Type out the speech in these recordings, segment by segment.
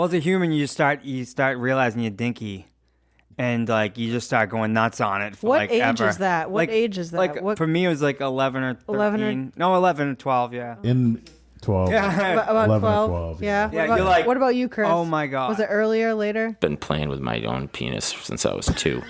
Well, as a human, you start realizing you're dinky, and like you just start going nuts on it. For, What like, age ever. is that? What age is that? Like What, for me, it was like 11 or 13. 11 No, 11 or 12. Yeah. In 12. Yeah. about 11 or 12? 12, Yeah. yeah. Yeah, you're like, what about you, Chris? oh my God. Was it earlier, later? Been playing with my own penis since I was 2,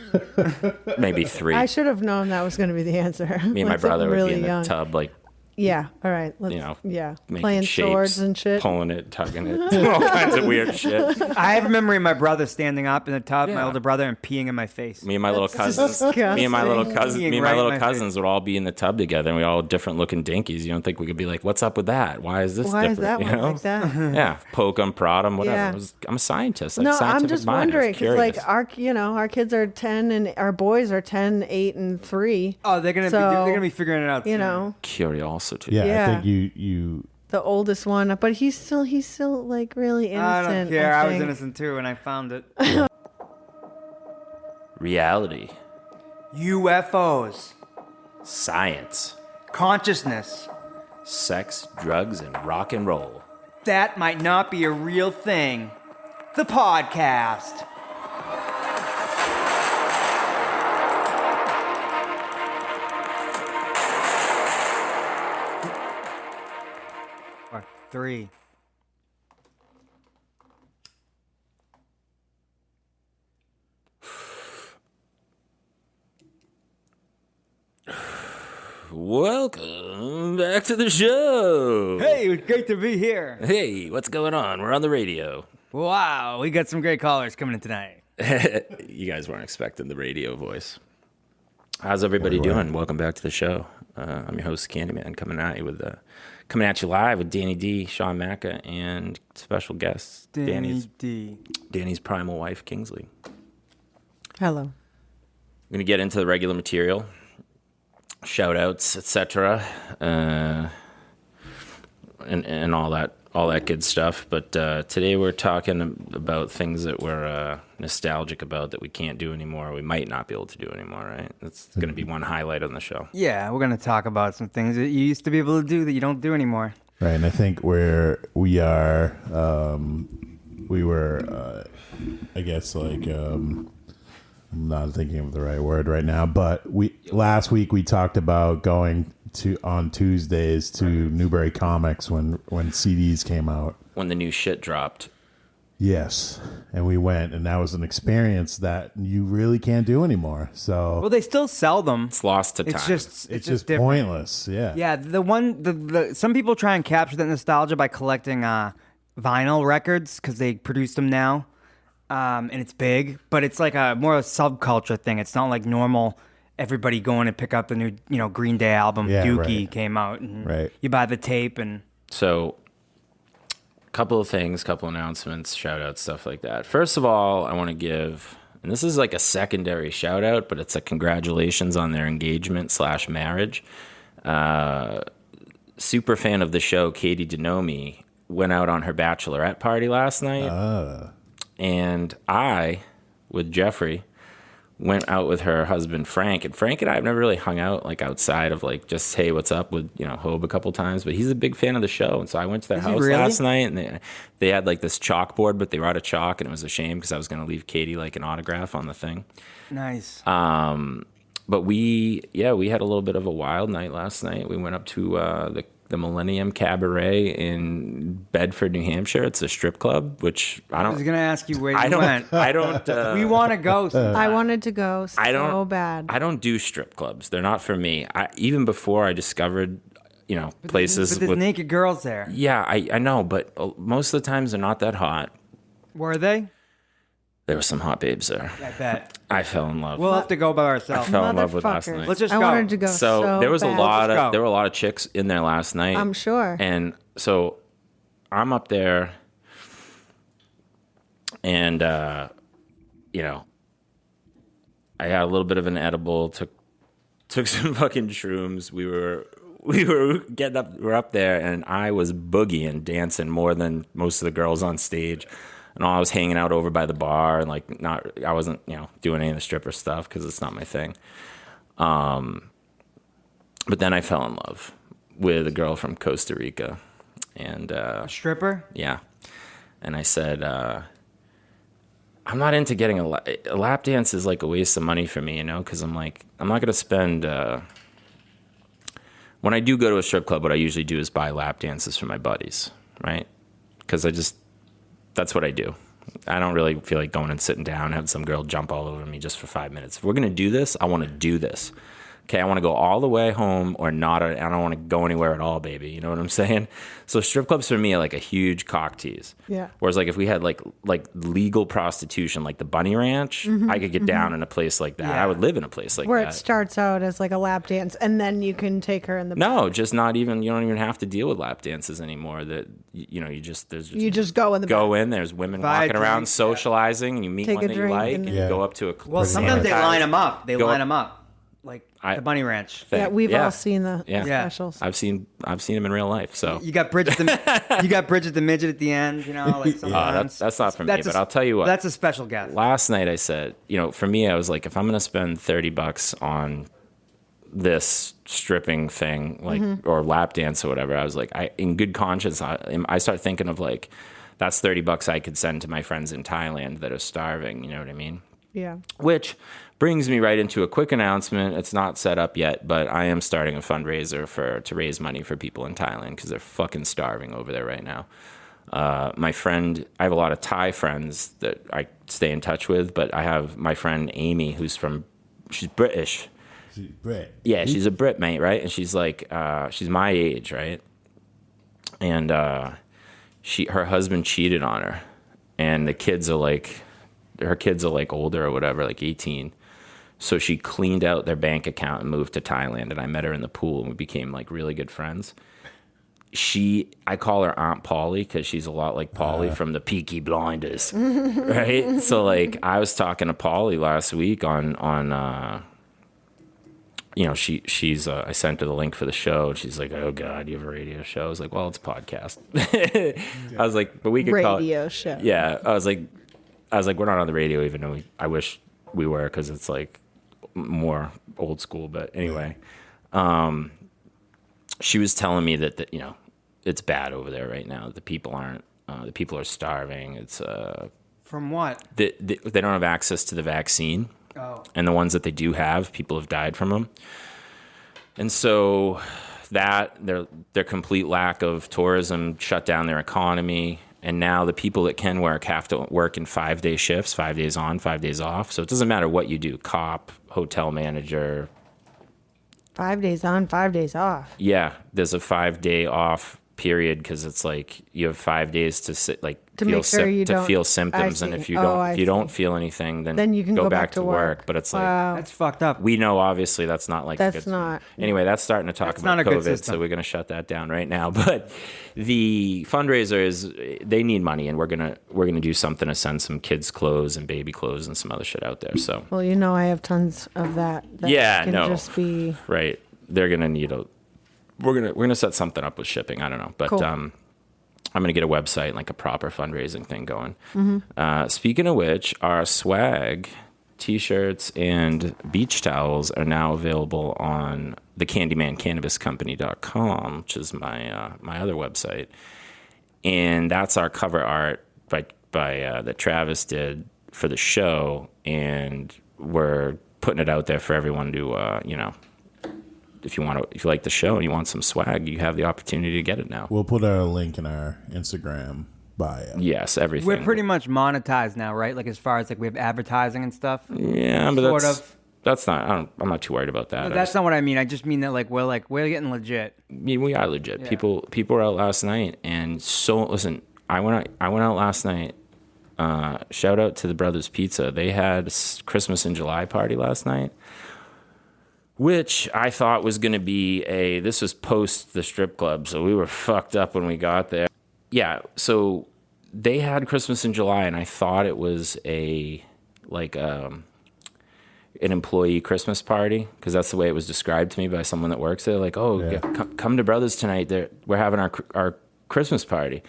maybe 3. I should have known that was going to be the answer. Me and my Like brother would really be in young. the tub, like, Yeah. All right. Let's, making playing shapes, swords and shit. pulling it, tugging it, all kinds of weird shit. I have a memory of my brother standing up in the tub, my Yeah. older brother, and peeing in my face. Me and my little cousins, disgusting. me and my little Right in my cousins would all be in the tub together, and we all different looking dinkies. You don't think we could be like, "What's up with that? Why is this Why different?" is that you one know? like that? Yeah, poke 'em, prod 'em, whatever. Yeah. I'm a scientist. Like No, I'm scientific just mind. I was wondering because like curious. our kids are 10 and our boys are 10, 8, and 3. Oh, they're gonna be figuring it out. You soon. know, Curiosity. Yeah, Yeah. I think you the oldest one, but he's still like really innocent. I don't care. I was think. innocent too, and I found it. Reality, UFOs, science, consciousness. sex, drugs, and rock and roll. That might not be a real thing. The podcast. Or 3. Welcome back to the show. Hey, it was great to be here. Hey, what's going on? We're on the radio. Wow, we got some great callers coming in tonight. You guys weren't expecting the radio voice. How's everybody doing? Welcome back to the show. I'm your host, Candyman, coming at you live with Danny D, Sean Macca, and special guests, Danny's primal wife, Kingsley. Hello. I'm gonna get into the regular material, shout outs, etc., and all that good stuff. But today we're talking about things that we're nostalgic about that we can't do anymore, we might not be able to do anymore, right? That's going to be one highlight on the show. Yeah, we're going to talk about some things that you used to be able to do that you don't do anymore. right, and I think we were I guess like I'm not thinking of the right word right now, but last week we talked about going on Tuesdays to Newbury Comics when CDs came out. When the new shit dropped. Yes, and we went, and that was an experience that you really can't do anymore. So Well, they still sell them. It's lost to time. It's just different. pointless. Yeah. Yeah, some people try and capture that nostalgia by collecting vinyl records because they produce them now, and it's big. But it's like more a subculture thing. It's not like normal. Everybody going to pick up the new, Green Day album. Yeah, Dookie right. came out, and Right. you buy the tape and. So, couple announcements, shout outs, stuff like that. First of all, I want to give, and this is like a secondary shout out, but it's a congratulations on their engagement / marriage. Super fan of the show, Katie Denomi, went out on her bachelorette party last night. And I, with Jeffrey, went out with her husband Frank, and Frank and I have never really hung out like outside of like just hey what's up with Hobe a couple times, but he's a big fan of the show, and so I went to their house last night, and they had like this chalkboard, but they were out of chalk, and it was a shame because I was going to leave Katie like an autograph on the thing. Nice. But we had a little bit of a wild night last night. We went up to the Millennium Cabaret in Bedford, New Hampshire. It's a strip club, which I was don't. gonna ask you where you went. I don't. We want to go. I wanted to go so bad. I don't do strip clubs. They're not for me. Even before I discovered, places But there's with naked girls there. Yeah, I know, but most of the times they're not that hot. Were they? There were some hot babes there. I bet. I fell in love. We'll have to go by I ourselves. fell in love with last Motherfuckers. night. Let's just I go. wanted to go so there was bad. Go. there were a lot of chicks in there last night. I'm sure. And so I'm up there, and I had a little bit of an edible, took some fucking shrooms. We were getting up, we're up there, and I was boogieing, dancing more than most of the girls on stage. And I was hanging out over by the bar, and I wasn't doing any of the stripper stuff because it's not my thing. But then I fell in love with a girl from Costa Rica, and A stripper? yeah, and I said, I'm not into getting a lap dance is like a waste of money for me, you know, because I'm like, I'm not going to spend, when I do go to a strip club, what I usually do is buy lap dances for my buddies, right? Because that's what I do. I don't really feel like going and sitting down and having some girl jump all over me just for 5 minutes. If we're going to do this, I want to do this. Okay, I want to go all the way home or not. I don't want to go anywhere at all, baby. You know what I'm saying? So strip clubs for me are like a huge cock tease. Yeah. Whereas like if we had like legal prostitution, like the Bunny Ranch, I could get down in a place like that. Yeah. I would live in a place like Where that. it starts out as like a lap dance, and then you can take her in the No, just not even. You don't even have to deal with lap dances anymore. That you know, you just go in the go back. in. There's women Buy a walking around drink, socializing, and you meet Take one a that you drink like, and and then- you go up to a. Well, sometimes they line them up. They Go- line them up, like the Bunny Ranch. Yeah, we've all seen the Yeah. specials. I've seen them in real life. So You got Bridget the midget at the end. You know, like sometimes. that's not for me. But I'll tell you what. That's a special guest. Last night I said, you know, for me, I was like, if I'm going to spend $30 on this stripping thing, like, or lap dance or whatever, I was like, in good conscience, I start thinking of like, that's $30 I could send to my friends in Thailand that are starving. You know what I mean? Yeah. Which brings me right into a quick announcement. It's not set up yet, but I am starting a fundraiser to raise money for people in Thailand because they're fucking starving over there right now. My friend, I have a lot of Thai friends that I stay in touch with, but I have my friend Amy, she's British. She's Brit. Yeah, she's a Brit, mate, right? And she's like, she's my age, right? And her husband cheated on her, and her kids are like older or whatever, like 18. So she cleaned out their bank account and moved to Thailand, and I met her in the pool, and we became like really good friends. I call her Aunt Polly because she's a lot like Polly from the Peaky Blinders, right? So like I was talking to Polly last week on you know, she's I sent her the link for the show, and she's like, "Oh God, you have a radio show?" I was like, "Well, it's a podcast." I was like, "But we could call it Radio show. Yeah, I was like, we're not on the radio, even though I wish we were, because it's like more old school. But anyway, she was telling me that you know, it's bad over there right now. The people are starving. It's From what? they don't have access to the vaccine. Oh. And the ones that they do have, people have died from them. And so that their complete lack of tourism shut down their economy. And now the people that can work have to work in 5-day shifts, 5 days on, 5 days off. So it doesn't matter what you do, cop, hotel manager. 5 days on, 5 days off. Yeah, there's a 5-day off period because it's like you have 5 days to sit, like To make sure you don't- feel symptoms, I and if see. you Oh, I don't feel anything, then you can go back to work. But it's like Wow. That's fucked up. we know obviously that's not like That's not. Anyway, that's starting to talk That's about not a good COVID, system. so we're going to shut that down right now. But the fundraiser is they need money, and we're gonna do something to send some kids' clothes and baby clothes and some other shit out there. So Well, you know, I have tons of that. Yeah, can no. just be right, they're gonna need we're gonna set something up with shipping. I don't know, but Cool. I'm gonna get a website, like a proper fundraising thing going. Mm-hmm. Speaking of which, our swag, t-shirts and beach towels are now available on the CandymanCannabisCompany.com, which is my other website, and that's our cover art by that Travis did for the show, and we're putting it out there for everyone to you know. If you like the show and you want some swag, you have the opportunity to get it now. We'll put a link in our Instagram bio. Yes, everything. We're pretty much monetized now, right? Like as far as like we have advertising and stuff. Yeah, but Sort that's of. that's not. I'm not too worried about that. But that's not what I mean. I just mean that we're getting legit. I mean, we are legit. Yeah. People were out last night, and so listen. I went out last night. Shout out to the Brothers Pizza. They had a Christmas in July party last night, which I thought was going to be this was post the strip club, so we were fucked up when we got there. Yeah, so they had Christmas in July, and I thought it was an employee Christmas party, because that's the way it was described to me by someone that works there. Like, oh, Yeah. come to Brothers tonight. We're having our Christmas party.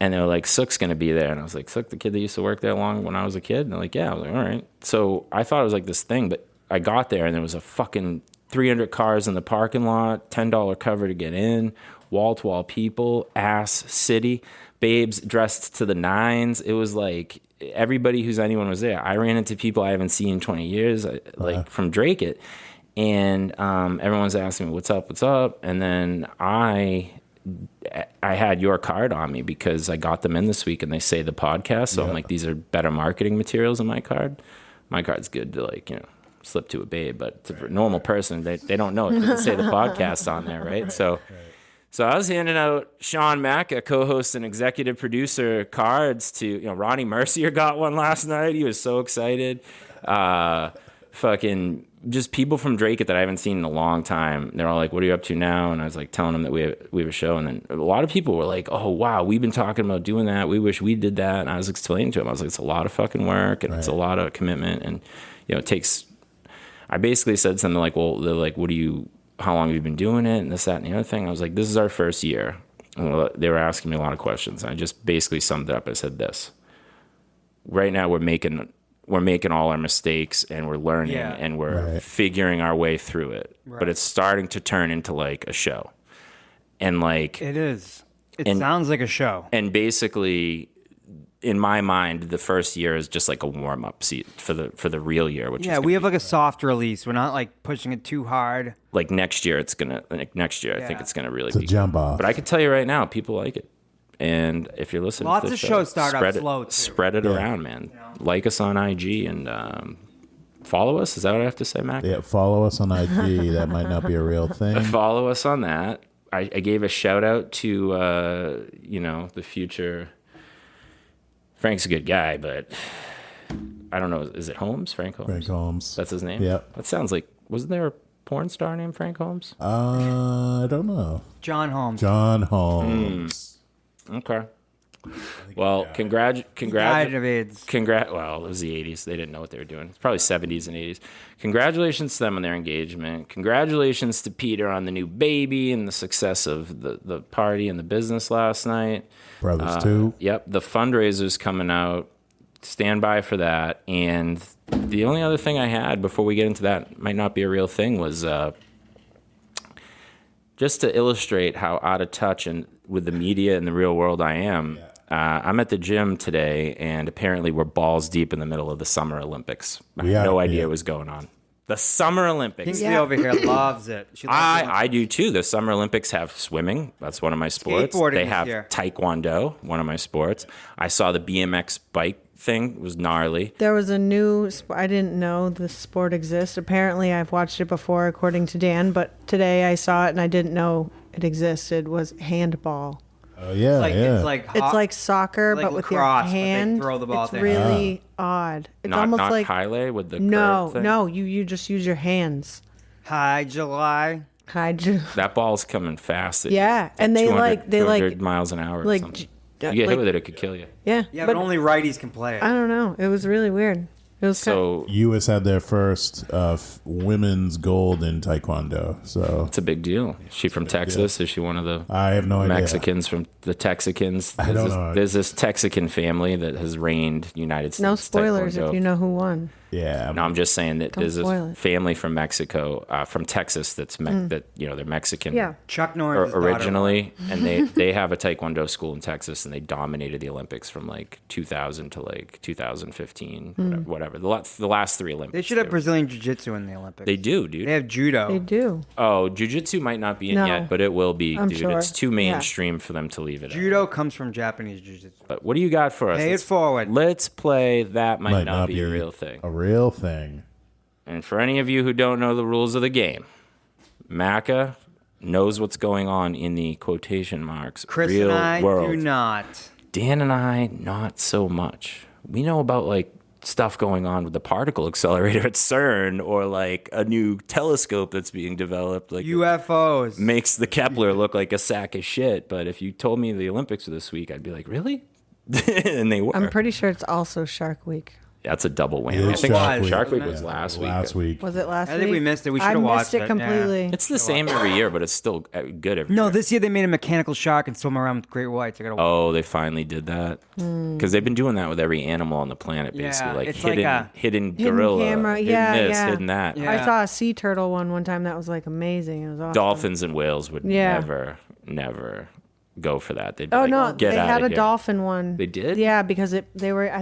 And they were like, Sook's going to be there. And I was like, Sook, the kid that used to work there when I was a kid? And they're like, yeah. I was like, all right. So I thought it was like this thing, but I got there and there was a fucking 300 cars in the parking lot, $10 cover to get in, wall-to-wall people, ass city, babes dressed to the nines. It was like everybody who's anyone was there. I ran into people I haven't seen in 20 years, like from Drake It. And everyone's asking me, what's up? And then I had your card on me because I got them in this week and they say the podcast. So I'm like, these are better marketing materials in my card. My card's good to like, slip to a babe, but for a normal person, they don't know. It doesn't say the podcast on there, right? So I was handing out Sean Mack, a co-host and executive producer, cards to, Ronnie Mercier got one last night. He was so excited. Fucking just people from Drake It that I haven't seen in a long time. They're all like, what are you up to now? And I was like telling them that we have a show. And then a lot of people were like, oh, wow, we've been talking about doing that. We wish we did that. And I was explaining to them, I was like, it's a lot of fucking work and it's a lot of commitment. And, it takes, I basically said something like, well, they're like, how long have you been doing it? And this, that, and the other thing. I was like, this is our first year. And they were asking me a lot of questions. I just basically summed it up. I said this. Right now we're making all our mistakes and we're learning and we're figuring our way through it. Right. But it's starting to turn into like a show. And like it is. It sounds like a show. And basically in my mind, the first year is just like a warm up seat for the real year, which is we have like a soft release. We're not like pushing it too hard. Like next year I think it's gonna really be jump off. But I can tell you right now, people like it. And if you're listening lots to the of shows start out slow too. Spread it around, man. Like us on IG and follow us. Is that what I have to say, Mac? Yeah, follow us on IG. That might not be a real thing. Follow us on that. I gave a shout out to the future. Frank's a good guy, but I don't know. Is it Holmes? Frank Holmes? Frank Holmes. That's his name? Yep. That sounds like, wasn't there a porn star named Frank Holmes? I don't know. John Holmes. Okay. Well, Well, it was the 80s. They didn't know what they were doing. It's probably 70s and 80s. Congratulations to them on their engagement. Congratulations to Peter on the new baby and the success of the party and the business last night. Brothers too. Yep. The fundraiser's coming out. Stand by for that. And the only other thing I had before we get into that, might not be a real thing, was just to illustrate how out of touch and with the media and the real world I am. I'm at the gym today, and apparently we're balls deep in the middle of the Summer Olympics. I had no idea what was going on. The Summer Olympics. Kingsley over here loves it. I do too. The Summer Olympics have swimming. That's one of my sports. They have Taekwondo, one of my sports. I saw the BMX bike thing. It was gnarly. There was a new, I didn't know the sport exists. Apparently I've watched it before, according to Dan, but today I saw it and I didn't know it existed, was handball. Oh yeah, It's like soccer, like but with lacrosse, your hand. but they throw the ball it's there. really odd. It's Not almost like Pele with the curve thing? No, you just use your hands. Hi, July. That ball's coming fast. And they 200 miles an hour. Like, or something. You get hit with it could kill you. Yeah, but only righties can play it. I don't know. It was really weird. It was so U.S. had their first women's gold in Taekwondo. So it's a big deal. Is she from Texas? Is she one of the I have no idea. Mexicans from the Texicans? I don't know. There's this Texican family that has reigned United States. No spoilers Taekwondo. if you know who won. Yeah. No, I'm just saying that there's spoil a it. family from Mexico, from Texas that's that they're Mexican. Yeah. Chuck Norris originally, and they have a Taekwondo school in Texas, and they dominated the Olympics from like 2000 to like 2015, whatever. The last three Olympics. They should have Brazilian Jiu-Jitsu in the Olympics. They do, dude. They have judo. They do. Oh, Jiu-Jitsu might not be in yet, but it will be, I'm dude. sure. It's too mainstream for them to leave it. Judo comes from Japanese Jiu-Jitsu. But what do you got for us? Pay it forward. Let's play That Might Not Be a Real Thing. A real thing. And for any of you who don't know the rules of the game, Macca knows what's going on in the quotation marks Chris real and I world. do not. Dan and I, not so much. We know about like stuff going on with the particle accelerator at CERN, or like a new telescope that's being developed. Like UFOs. makes the Kepler look like a sack of shit. But if you told me the Olympics were this week, I'd be like, really? And they were. I'm pretty sure it's also Shark Week. That's a double whammy. I It's think Shark Week. Shark Week was last week. Last week. Was it last week? I think we missed it. We should have watched I missed it it, completely. It's the same every year, but it's still good every No, year. this year they made a mechanical shark and swim around with great whites. I gotta Oh, they finally did that? Because they've been doing that with every animal on the planet, basically. Yeah, like it's like hidden, a- hidden Hidden gorilla, camera. hidden Yeah, this, yeah. hidden that. Yeah. I saw a sea turtle one time that was like amazing. It was awesome. Dolphins and whales would Yeah. never go for that. They'd be Oh like, no, get they out had of a here. dolphin one. They did? Yeah, because I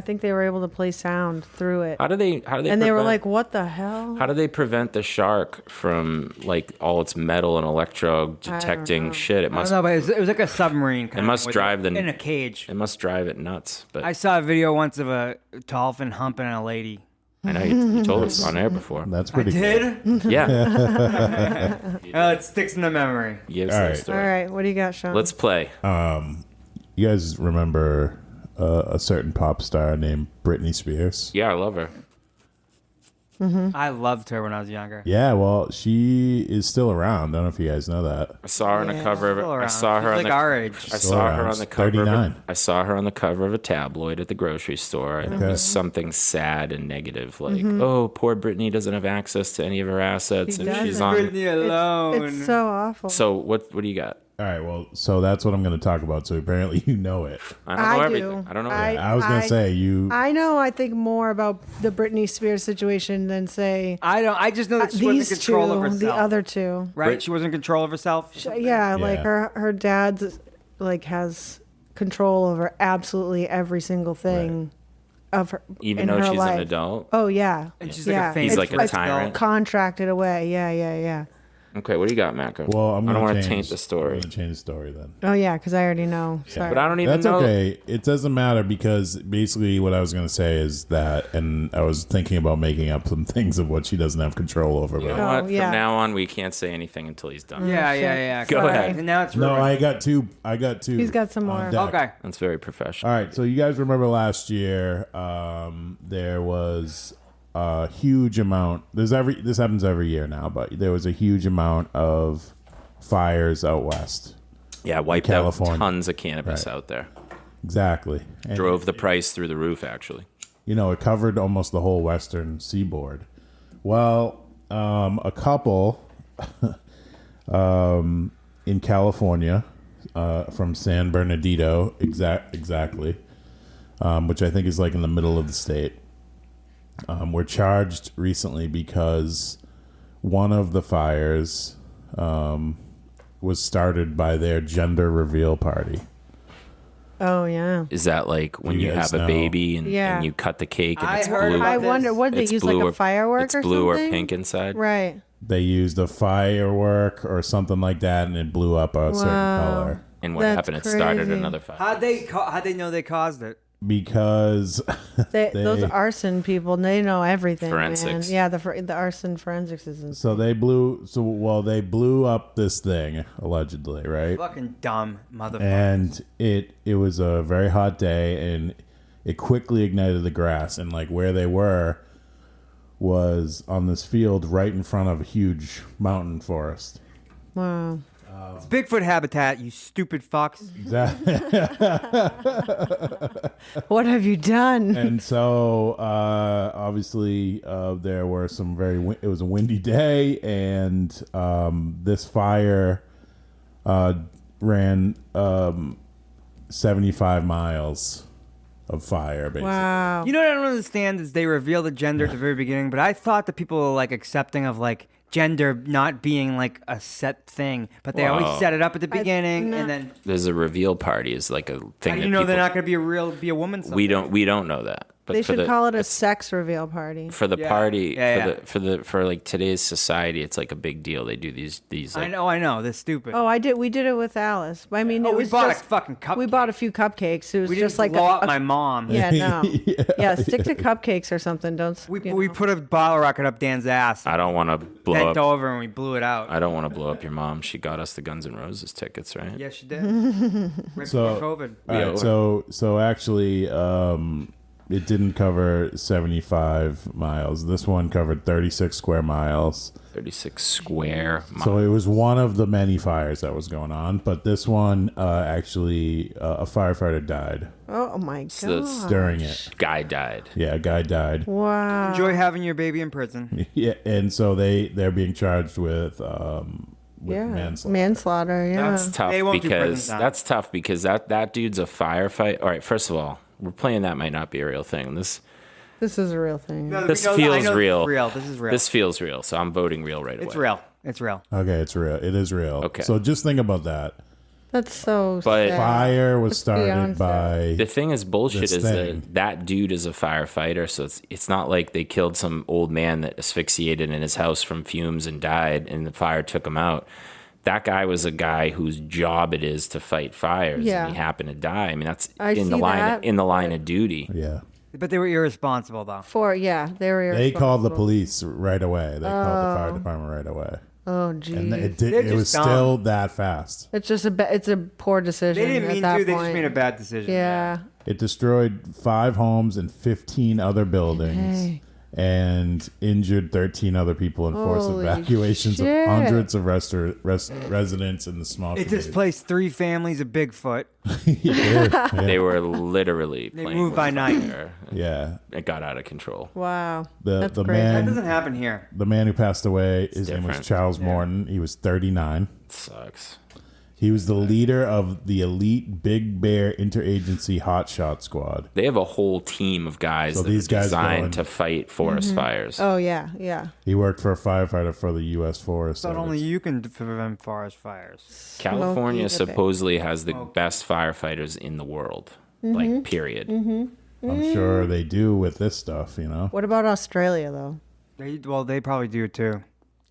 think they were able to play sound through it. How do they And they were like, "What the hell?" how do they prevent the shark from like all its metal and electro detecting shit? It I don't must know, but it was like a submarine. Kind It must of drive in the a cage. It must drive it nuts. But I saw a video once of a dolphin humping a lady. I know you told us on air before. That's pretty Did? good. Yeah. It sticks in the memory. Give us All that right. All story. right, what do you got, Sean? Let's play. You guys remember a certain pop star named Britney Spears? Yeah, I love her. I loved her when I was younger. Yeah, well, she is still around. I don't know if you guys know that. I saw her on the cover of Still I around. saw her She's on like the our age. I Still saw her around. on the cover of 39. I saw her on the cover of a tabloid at the grocery store, and it was something sad and negative, like, "Oh, poor Brittany doesn't have access to any of her assets, She and she's doesn't. on." Britney alone. It's so awful. So what do you got? All right, well, so that's what I'm going to talk about. So apparently you know it. I don't know I everything. do. I don't know. I was going to say you. I know. I think more about the Britney Spears situation than say I don't. I just know that she wasn't in these control two, of herself. the other two. right? She wasn't in control of herself. Yeah, like Yeah. her dad's like has control over absolutely every single thing of her, Even in though her she's life. an adult. Oh yeah, And she's yeah. like a famous He's like a rich tyrant. girl. contracted away. Yeah. Okay, what do you got, Mako? Well, I'm I going don't to want to taint the story. I'm going to change the story then. Oh yeah, because I already know. Sorry. But I don't even That's know. okay. It doesn't matter because basically what I was going to say is that, and I was thinking about making up some things of what she doesn't have control over. You But know what? yeah. From now on, we can't say anything until he's done. Yeah. Go Sorry. ahead. And now it's no, ruined. I got two. I got two. He's got some on more. deck. Okay. That's very professional. All right. So you guys remember last year? There was a huge amount. This happens every year now, but there was a huge amount of fires out west. Yeah, wiped California. out tons of cannabis Right. out there. Exactly. And, Drove the price through the roof, actually. you know, it covered almost the whole western seaboard. Well, a couple in California from San Bernardino, exactly, which I think is like in the middle of the state, were charged recently because one of the fires was started by their gender reveal party. Oh yeah. Is that like when You you guys have a know. baby and Yeah. you cut the cake and I it's heard blue? about I this. wonder, what did they It's use, blue like or- a firework it's or blue something? or pink inside. Right. They used a firework or something like that, and it blew up a certain color. And what That's happened? It started crazy. another fire. How'd they know they caused it? Because Those arson people, they know everything. Forensics. Man. Yeah, the arson forensics is insane. so they blew up this thing allegedly, right? Fucking dumb motherfucker. And it was a very hot day, and it quickly ignited the grass, and like where they were was on this field right in front of a huge mountain forest. Wow. It's Bigfoot habitat, you stupid fucks. What have you done? And so obviously there were some it was a windy day, and this fire ran 75 miles of fire, basically. Wow. You know what I don't understand is they reveal the gender at the very beginning, but I thought that people were like accepting of like gender not being like a set thing, but they always set it up at the beginning no. and then There's a reveal party is like a thing how do that you know people, they're not going to be a woman someday? we don't know that. But They for should the, call it a sex reveal party. for the Yeah. party Yeah, for like today's society, it's like a big deal. They do these I like, know, they're stupid. Oh, we did it with Alice. I mean, it we was bought just, a fucking cupcake. We bought a few cupcakes. It was We just didn't like blow up my mom. Yeah, no. yeah, stick to cupcakes or something. Don't We you we know. put a bottle rocket up Dan's ass, I don't want to blow bent up. over, and we blew it out. I don't want to blow up your mom. She got us the Guns N' Roses tickets, right? Yes, she did. Right So- before COVID. All right, so actually it didn't cover 75 miles. This one covered 36 square miles. 36 square miles. So it was one of the many fires that was going on, but this one actually a firefighter died Oh my So god. during it. Guy died. Yeah, a guy died. Wow. Enjoy having your baby in prison. Yeah, and so they're being charged with manslaughter. Manslaughter. Yeah. That's tough They won't do prison because time. that's tough because that dude's a firefighter. All right, first of all, we're playing that might not be a real thing. This This is a real thing. This I know feels this is real. real. This is real. This feels real, so I'm voting real right away. It's real. It's real. Okay, it's real. It is real. Okay. So just think about that. That's so But sad. Fire was It's started beyond by the thing is bullshit This is thing. that dude is a firefighter, so it's not like they killed some old man that asphyxiated in his house from fumes and died, and the fire took him out. That guy was a guy whose job it is to fight fires, Yeah. and he happened to die. I mean, that's I in the see line that, in the line of duty. yeah. But they were irresponsible though. They were. They called the irresponsible. police right away. They called the fire department right away, Oh, and geez. it They're was just dumb. still that fast. It's just it's a poor decision. They didn't at mean that to. They point. just made a bad decision. Yeah. It destroyed 5 homes and 15 other buildings. Hey. And injured 13 other people and forced Holy evacuations shit. of hundreds of residents in the small It community. displaced 3 families of Bigfoot. Yeah. They were literally They playing moved with by night. fire. Yeah. It got out of control. Wow. The crazy. man- That doesn't happen here. The man who passed away, his name was different. Charles Morton. He was 39. It sucks. He was the leader of the elite Big Bear Interagency Hotshot Squad. They have a whole team of guys So that these are guys designed going- to fight forest fires. Oh yeah. Yeah. He worked for a firefighter for the U.S. Forest But Service. only you can prevent forest fires. California Smokey the Bear. supposedly has the best firefighters in the world. Like, period. I'm sure they do with this stuff, you know? What about Australia though? They probably do too.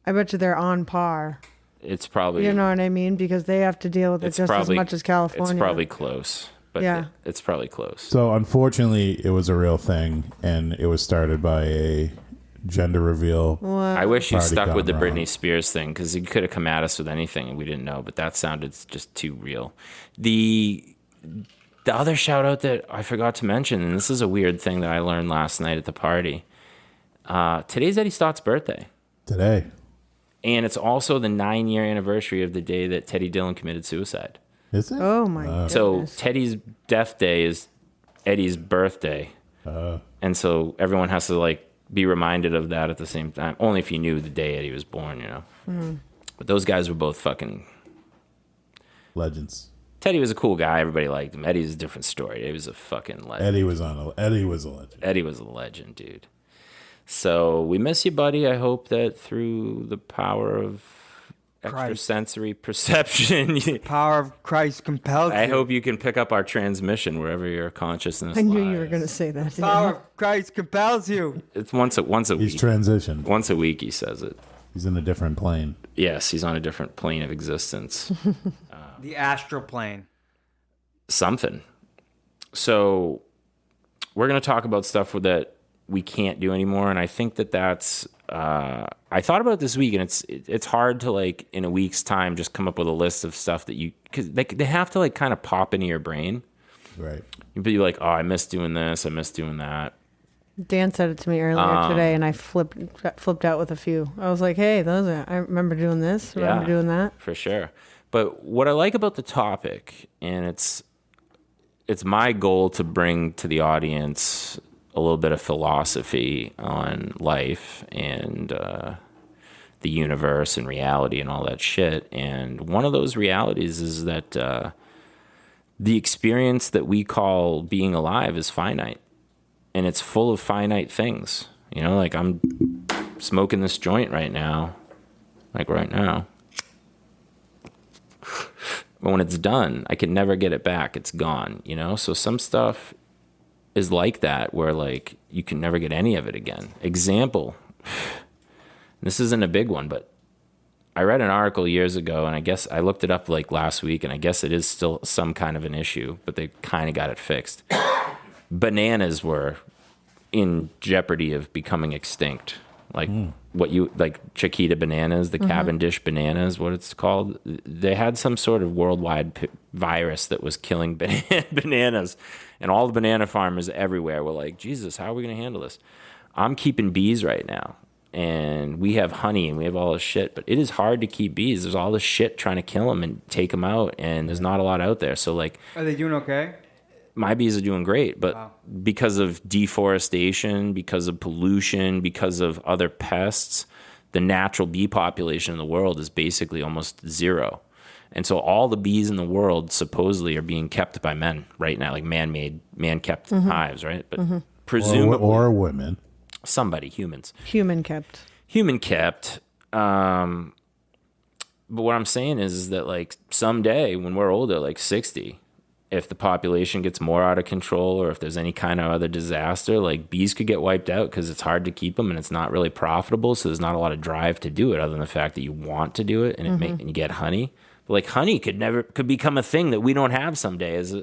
I bet you they're on par. It's probably You know what I mean? Because they have to deal with it it's just probably as much as California. It's probably close, but Yeah. it's probably close. So, unfortunately, it was a real thing, and it was started by a gender reveal. I wish you Party stuck with the gone wrong. Britney Spears thing because you could have come at us with anything and we didn't know, but that sounded just too real. The other shout out that I forgot to mention, and this is a weird thing that I learned last night at the party. Today's Eddie Stott's birthday. Today. And it's also the 9-year anniversary of the day that Teddy Dillon committed suicide. Is it? Oh my goodness. So Teddy's death day is Eddie's birthday. And so everyone has to like be reminded of that at the same time. Only if you knew the day Eddie was born, you know. But those guys were both fucking... Legends. Teddy was a cool guy. Everybody liked him. Eddie's a different story. He was a fucking legend. Eddie was a legend. Eddie was a legend, dude. So we miss you, buddy. I hope that through the power of extrasensory perception, Power of Christ compels I you. hope you can pick up our transmission wherever your consciousness I knew lies. you were going to say that. Power of Christ compels you. It's once a He's week. transitioned. Once a week, he says it. He's in a different plane. Yes, he's on a different plane of existence. The astral plane. Something. So we're going to talk about stuff that we can't do anymore, and I think that's. I thought about it this week, and it's hard to like in a week's time just come up with a list of stuff that you because they have to like kind of pop into your brain. Right. You'd be like, oh, I miss doing this, I miss doing that. Dan said it to me earlier today, and I flipped out with a few. I was like, "Hey, I remember doing this. Remember doing that." For sure. But what I like about the topic, and it's my goal to bring to the audience a little bit of philosophy on life and the universe and reality and all that shit. And one of those realities is that the experience that we call being alive is finite. And it's full of finite things. You know, like I'm smoking this joint right now. Like right now. But when it's done, I can never get it back. It's gone, you know? So some stuff is like that where like you can never get any of it again. Example. This isn't a big one, but I read an article years ago and I guess I looked it up like last week and I guess it is still some kind of an issue, but they kind of got it fixed. Bananas were in jeopardy of becoming extinct. Like what you like Chiquita bananas, the Cavendish bananas, what it's called. They had some sort of worldwide virus that was killing bananas, and all the banana farmers everywhere were like, "Jesus, how are we going to handle this?" I'm keeping bees right now, and we have honey and we have all this shit, but it is hard to keep bees. There's all this shit trying to kill them and take them out, and there's not a lot out there. So like, Are they doing okay? my bees are doing great, but because of deforestation, because of pollution, because of other pests, the natural bee population in the world is basically almost zero. And so all the bees in the world supposedly are being kept by men right now, like man-made, man-kept hives, right? But presumably Or women. somebody, humans. Human kept. Human kept. But what I'm saying is that like someday when we're older, like 60, if the population gets more out of control or if there's any kind of other disaster, like bees could get wiped out because it's hard to keep them and it's not really profitable. So there's not a lot of drive to do it other than the fact that you want to do it and and you get honey. But like honey could become a thing that we don't have someday as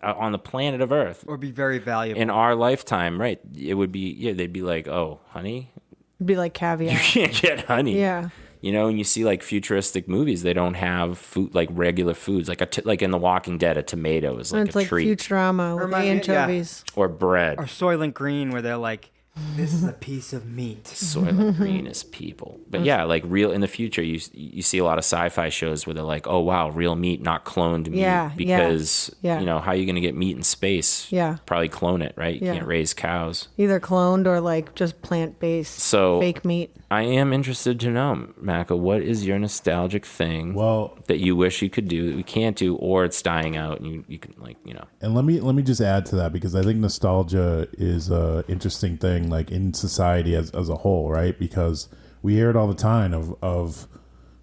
on the planet of Earth Or be very valuable. in our lifetime, right? It would be, they'd be like, oh, honey? It'd be like caviar. You can't get honey. Yeah. You know, and you see like futuristic movies, they don't have food like regular foods, like in The Walking Dead, a tomato is like And it's a like treat, Futurama with the Remind me- yeah. anchovies. or bread. Or Soylent Green, where they're like, this is a piece of meat. Soylent Green is people, but yeah, like real in the future, you see a lot of sci-fi shows where they're like, oh wow, real meat, not cloned meat, Yeah, because yeah. you know how are you going to get meat in space? Yeah. Probably clone it, right? You Yeah. can't raise cows. Either cloned or like just plant-based So fake meat. I am interested to know, Maka, what is your nostalgic thing Well, that you wish you could do that we can't do, or it's dying out, and you can like, you know. and let me just add to that, because I think nostalgia is a interesting thing, like in society as a whole, right? Because we hear it all the time of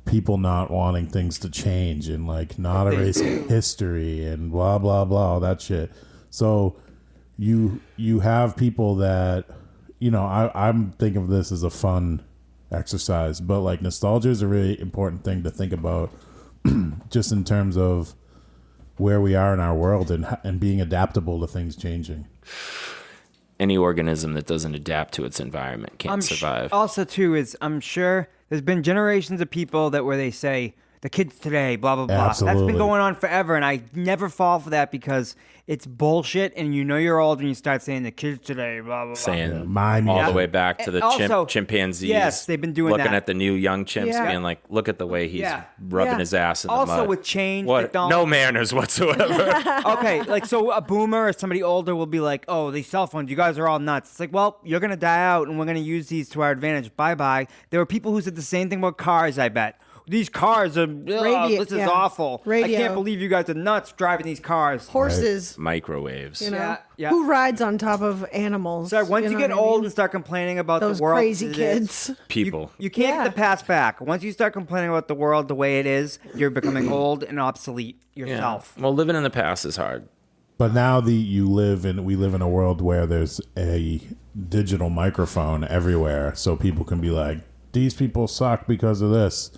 people not wanting things to change and like not erase history and blah blah blah, all that shit. So you have people that, you know, I'm thinking of this as a fun exercise, but like nostalgia is a really important thing to think about, just in terms of where we are in our world and being adaptable to things changing. Any organism that doesn't adapt to its environment can't survive. Also, too, is I'm sure there's been generations of people where they say the kids today, blah blah blah. That's Absolutely. been going on forever, and I never fall for that because it's bullshit. And you know you're old when you start saying the kids today, blah blah blah. Saying My all music. the way back to the Also, chimpanzees. yes, they've been doing looking that. at the new young chimps, Yeah. being like, look at the way he's Yeah. rubbing Yeah. his ass in the Also, mud. with change, What? technology- No manners whatsoever. Okay, like so a boomer or somebody older will be like, "Oh, these cell phones, you guys are all nuts." It's like, well, you're gonna die out, and we're gonna use these to our advantage. Bye bye. There were people who said the same thing about cars. I bet these cars are. Radio- This is yeah. awful. I Radio. can't believe you guys are nuts driving these cars. Horses, Microwaves. you know. Yeah, yeah. Who rides on top of animals? So once you, know get what I old mean? and start complaining about Those the world, crazy as it is, kids. People. you can't Yeah. get the past back. Once you start complaining about the world the way it is, you're becoming old and obsolete Yeah. yourself. Well, living in the past is hard. But now we live in a world where there's a digital microphone everywhere, so people can be like, these people suck because of this.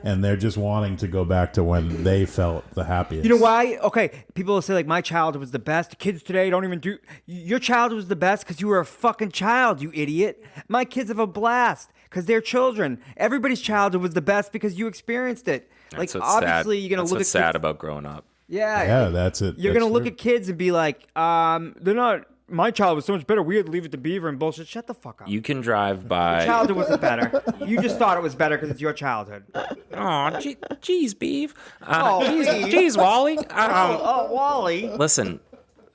And they're just wanting to go back to when they felt the happiest. You know why? Okay, people will say like my childhood was the best. Kids today don't even do. Your childhood was the best because you were a fucking child, you idiot. My kids have a blast because they're children. Everybody's childhood was the best because you experienced it. That's Like what's obviously sad. you're gonna That's look what's at sad kids, about growing up. Yeah, that's it. You're That's gonna look true. at kids and be like, they're not. My child was so much better. We had to leave it to Beaver and bullshit. Shut the fuck up. You can drive by. Childhood wasn't better. You just thought it was better because it's your childhood. Oh, geez, Beeve. Oh, Geez, Wally. Oh, Wally. Listen,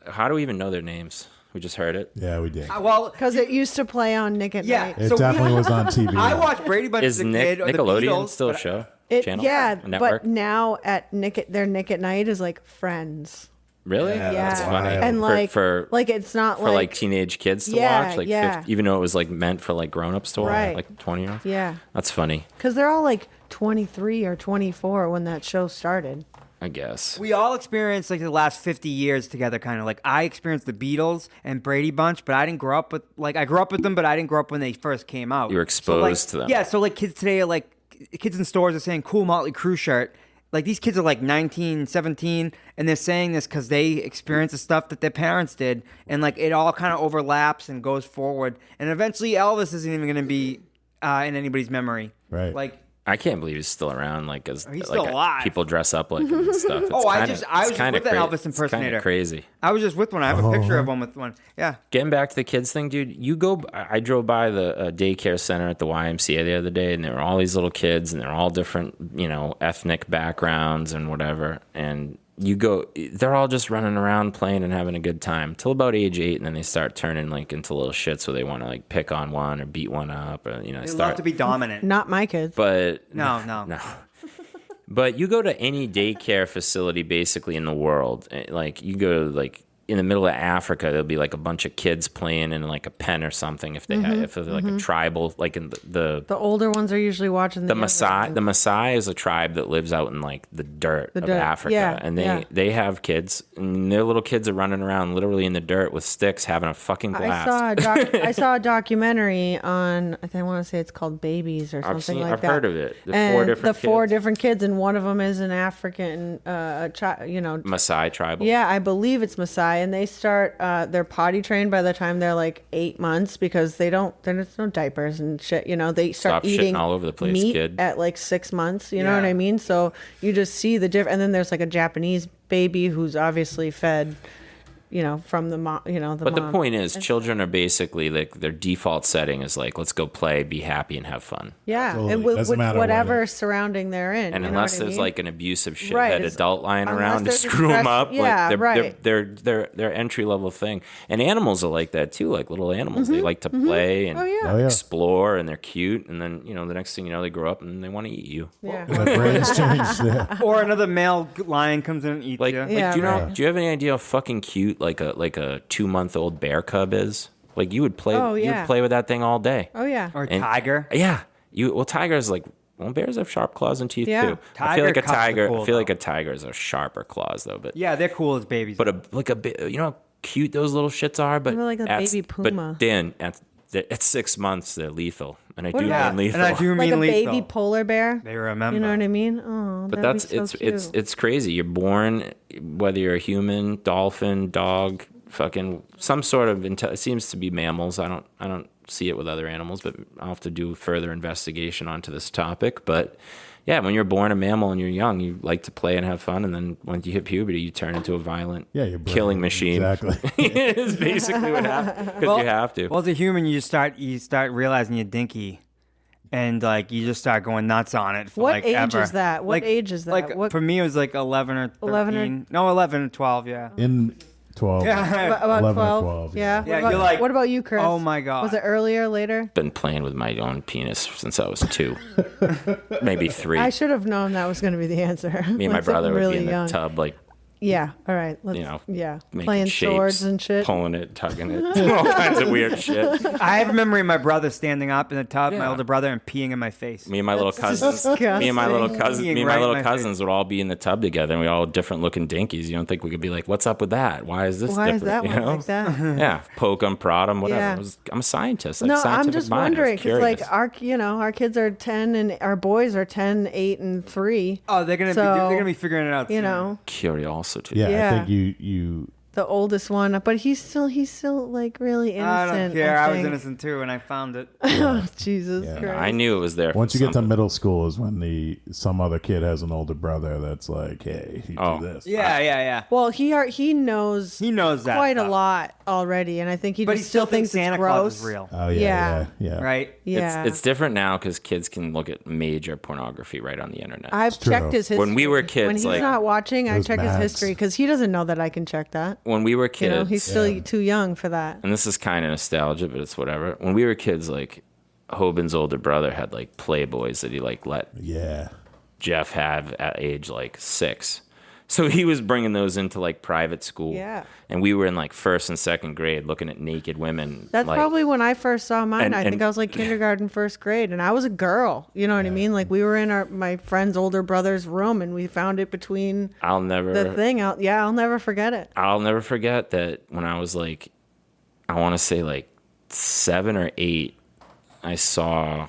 how do we even know their names? We just heard it. Yeah, we did. Well, Because it used to play on Nick at yeah. Night. It So definitely was on TV. I watched Brady Bunch Is as a kid. Or the Nickelodeon Beatles, still a but- show? Channel? Yeah, A network? but now at their Nick at Night is like Friends. Really? Yeah, Yeah, that's funny. and like for it's not for like teenage kids to Yeah, watch, like yeah. 50, even though it was like meant for like grown-ups to watch, Right. like 20-year-olds. yeah, That's funny, because they're all like 23 or 24 when that show started. I guess. We all experienced like the last 50 years together, kind of like I experienced the Beatles and Brady Bunch, but I didn't grow up with I grew up with them, but I didn't grow up when they first came out. You were So, like, exposed to them. Yeah, so like kids today are like kids in stores are saying cool Motley Crue shirt. Like these kids are like 19, 17, and they're saying this because they experienced the stuff that their parents did, and like it all kind of overlaps and goes forward, and eventually Elvis isn't even going to be in anybody's memory. Right. Like. I can't believe he's still around. Like, as He's like, still alive. people dress up like him and stuff. It's Oh, I kinda, was just with that Elvis It's impersonator. kind of crazy. I was just with one. I have a picture of one with one. Yeah. Getting back to the kids thing, dude. I drove by the daycare center at the YMCA the other day, and there were all these little kids, and they're all different, ethnic backgrounds and whatever. And they're all just running around playing and having a good time till about age 8, and then they start turning like into little shits where they want to like pick on one or beat one up, or They start love to be dominant. Not my kids. But No. But you go to any daycare facility basically in the world, like you go to like in the middle of Africa, there'll be like a bunch of kids playing in like a pen or something. If they if they're like a tribal, like in the older ones are usually watching the Maasai. The Maasai is a tribe that lives out in like the dirt of Africa, Yeah, and yeah. they have kids, and their little kids are running around literally in the dirt with sticks, having a fucking blast. I saw a documentary on, I want to say it's called Babies or something like I've that. heard of it. The four different kids, and one of them is an African, Maasai tribal. Yeah, I believe it's Maasai, and they start they're potty trained by the time they're like 8 months because there's no diapers and shit. They start Stop shitting eating all over the place, meat kid. at like 6 months. You know Yeah. what I mean? So you just see the difference. And then there's like a Japanese baby who's obviously fed, from the mom. But the point is, children are basically like their default setting is like, let's go play, be happy, and have fun. Yeah, Absolutely. and with Doesn't matter whatever what surrounding they're in. And you know unless what I there's mean? like an abusive shithead Right, it's- adult lying unless around to there's a screw them stress- up, yeah, like right. they're entry level thing. And animals are like that too, like little animals. They like to play and Oh, yeah. Oh, yeah. explore, and they're cute. And then the next thing you know, they grow up and they want to eat you. Yeah. My brain's changed. Yeah. Or another male lion comes in and eats Like, you. Yeah, do you know? right. Do you have any idea how fucking cute like a 2-month-old bear cub is? Like you would play, Oh, you yeah. would play with that thing all day. Oh yeah. Or And- tiger. Yeah, tigers bears have sharp claws and teeth Yeah. too. I feel like a Tiger cubs are tiger. cool, I feel like though. a tiger's are sharper claws though. But Yeah, they're cool as babies. but how cute those little shits are. But They're like a baby puma. But Dan, at 6 months, they're lethal, and I do about- mean lethal. and I do Like mean a lethal. baby polar bear. They remember. You know what I mean? Oh, But that'd that's be so cute. it's crazy. You're born, whether you're a human, dolphin, dog, fucking some sort of. It seems to be mammals. I don't see it with other animals, but I'll have to do further investigation onto this topic. But yeah, when you're born a mammal and you're young, you like to play and have fun, and then when you hit puberty, you turn into a violent Your brain. killing machine. Exactly. Is basically what happens because you have to. Well, as a human, you start realizing you're dinky, and like you just start going nuts on it. For, What like, age ever. is that? What age is that? Like What- for me, it was like 11 or 13. 11 11 or 12. Yeah. In 12. About 11 or 12? 12, Yeah. yeah. What Yeah, about, you're like, what about you, Chris? oh my God. Was it earlier, later? Been playing with my own penis since I was 2, maybe 3. I should have known that was going to be the answer. Me and my brother would really be in the young. tub, like Yeah. All right. Let's, yeah. making Playing shapes, swords and shit. pulling it, tugging it, doing all kinds of weird shit. I have a memory of my brother standing up in the tub, my Yeah. older brother, and peeing in my face. Me and my little cousins, disgusting. me and my little Right in my cousins would all be in the tub together, and we all different looking dinkies. You don't think we could be like, "What's up with that? Why is this Why different?" is that you one know? like that? Yeah, poke 'em, prod 'em, whatever. Yeah. I'm a scientist. Like No, I'm scientific just mind. I was wondering because like curious. our kids are 10 and our boys are 10, 8, and 3. Oh, they're gonna be figuring it out. You soon. know, Curiosity. Yeah, Yeah. I think you the oldest one, but he's still like really innocent. I don't care. I was think. innocent too, and I found it. Oh, Jesus Yeah. Christ. I knew it was there. once for you get to something. middle school is when some other kid has an older brother that's like, hey, you Oh. do this. Yeah. Well, he knows He knows that quite a stuff. lot already, and I think he But just he still thinks thinks Santa it's Claus gross. is real, Oh Yeah. yeah. right? Yeah, It's different now because kids can look at major pornography right on the internet. I've true. checked his history. When we were kids, when he's like- not watching, I Those check his mags. history because he doesn't know that I can check that. when we were You kids, know, he's still too young for that. and this is kind of nostalgia, but it's whatever. When we were kids, like Hoban's older brother had like Playboys that he like let Yeah. Jeff have at age like 6. So he was bringing those into like private school. Yeah. And we were in like first and second grade looking at naked women. That's like, probably when I first saw mine. And- I think I was like kindergarten, first grade, and I was a girl. You know what I mean? Like we were in my friend's older brother's room, and we found it between I'll never the thing. I'll never forget it. I'll never forget that when I was like, I want to say like 7 or 8, I saw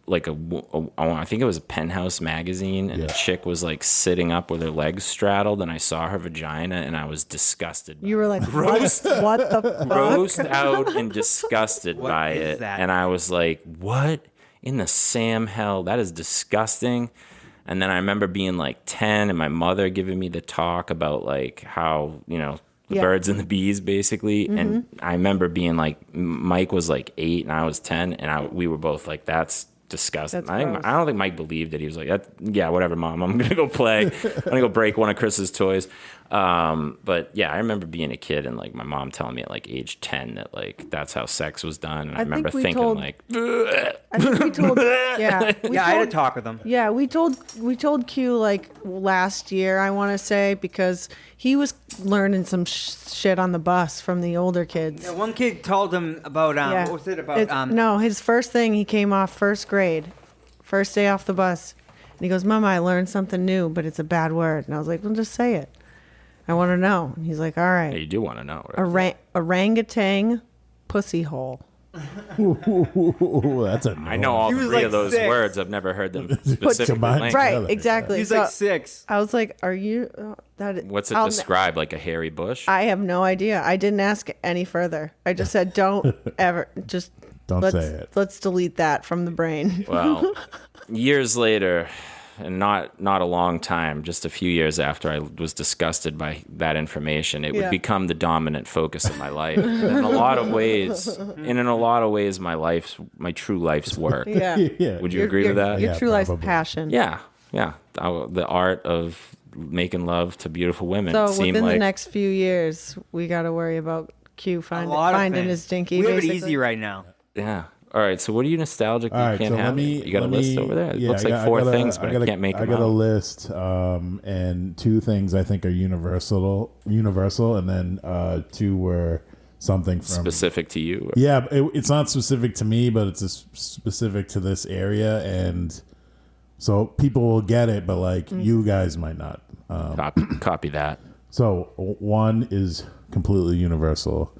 like I think it was a Penthouse magazine, and a chick was like sitting up with her legs straddled, and I saw her vagina, and I was disgusted. You were like, what the fuck? Grossed out and disgusted by is it. that? And I was like, what in the Sam hell? That is disgusting. And then I remember being like 10 and my mother giving me the talk about like how, the Yeah. birds and the bees basically. And I remember being like, Mike was like 8 and I was 10 and we were both like, that's disgusting. That's I gross. don't think Mike believed it. He was like, yeah, whatever, Mom. I'm going to go play. I'm going to go break one of Chris's toys. But yeah, I remember being a kid and like my mom telling me at like age 10 that like that's how sex was done. And I remember think we thinking told- like, "Ugh." I think we told. Yeah. Yeah, I had a talk with him. Yeah, we told Q like last year, I want to say, because he was learning some shit on the bus from the older kids. Yeah, one kid told him about what was it about? No, his first thing, he came off first grade, first day off the bus, and he goes, "Mama, I learned something new, but it's a bad word." And I was like, "Well, just say it. I want to know." And he's like, "All right." Yeah, you do want to know, right? Orangutan pussy hole. Ooh, that's a no. I know all He was three like of those 6. words. I've never heard them specifically combined linked. Right, together. exactly. He's So like 6. I was like, "Are you that?" What's it describe? Like a hairy bush? I have no idea. I didn't ask any further. I just said, "Don't ever just Don't let's, say it. Let's delete that from the brain." Well, years later, and not a long time, just a few years after I was disgusted by that information, it would Yeah. become the dominant focus of my life. In a lot of ways, my true life's work. Yeah. Yeah. Would you agree with that? Your Yeah, true life's probably. passion. Yeah. The art of making love to beautiful women So seemed within like the next few years, we got to worry about Q finding things. his dinky. We have it basically. easy right now. yeah. All right, so what are you nostalgic All you right, can't so have? You got a list over there? It looks like 4 things, but I can't make I them got a out. list, and 2 things I think are universal, and then 2 were something from Specific to you? Yeah, it's not specific to me, but it's specific to this area, and so people will get it, but like you guys might not. Copy that. So 1 is completely universal: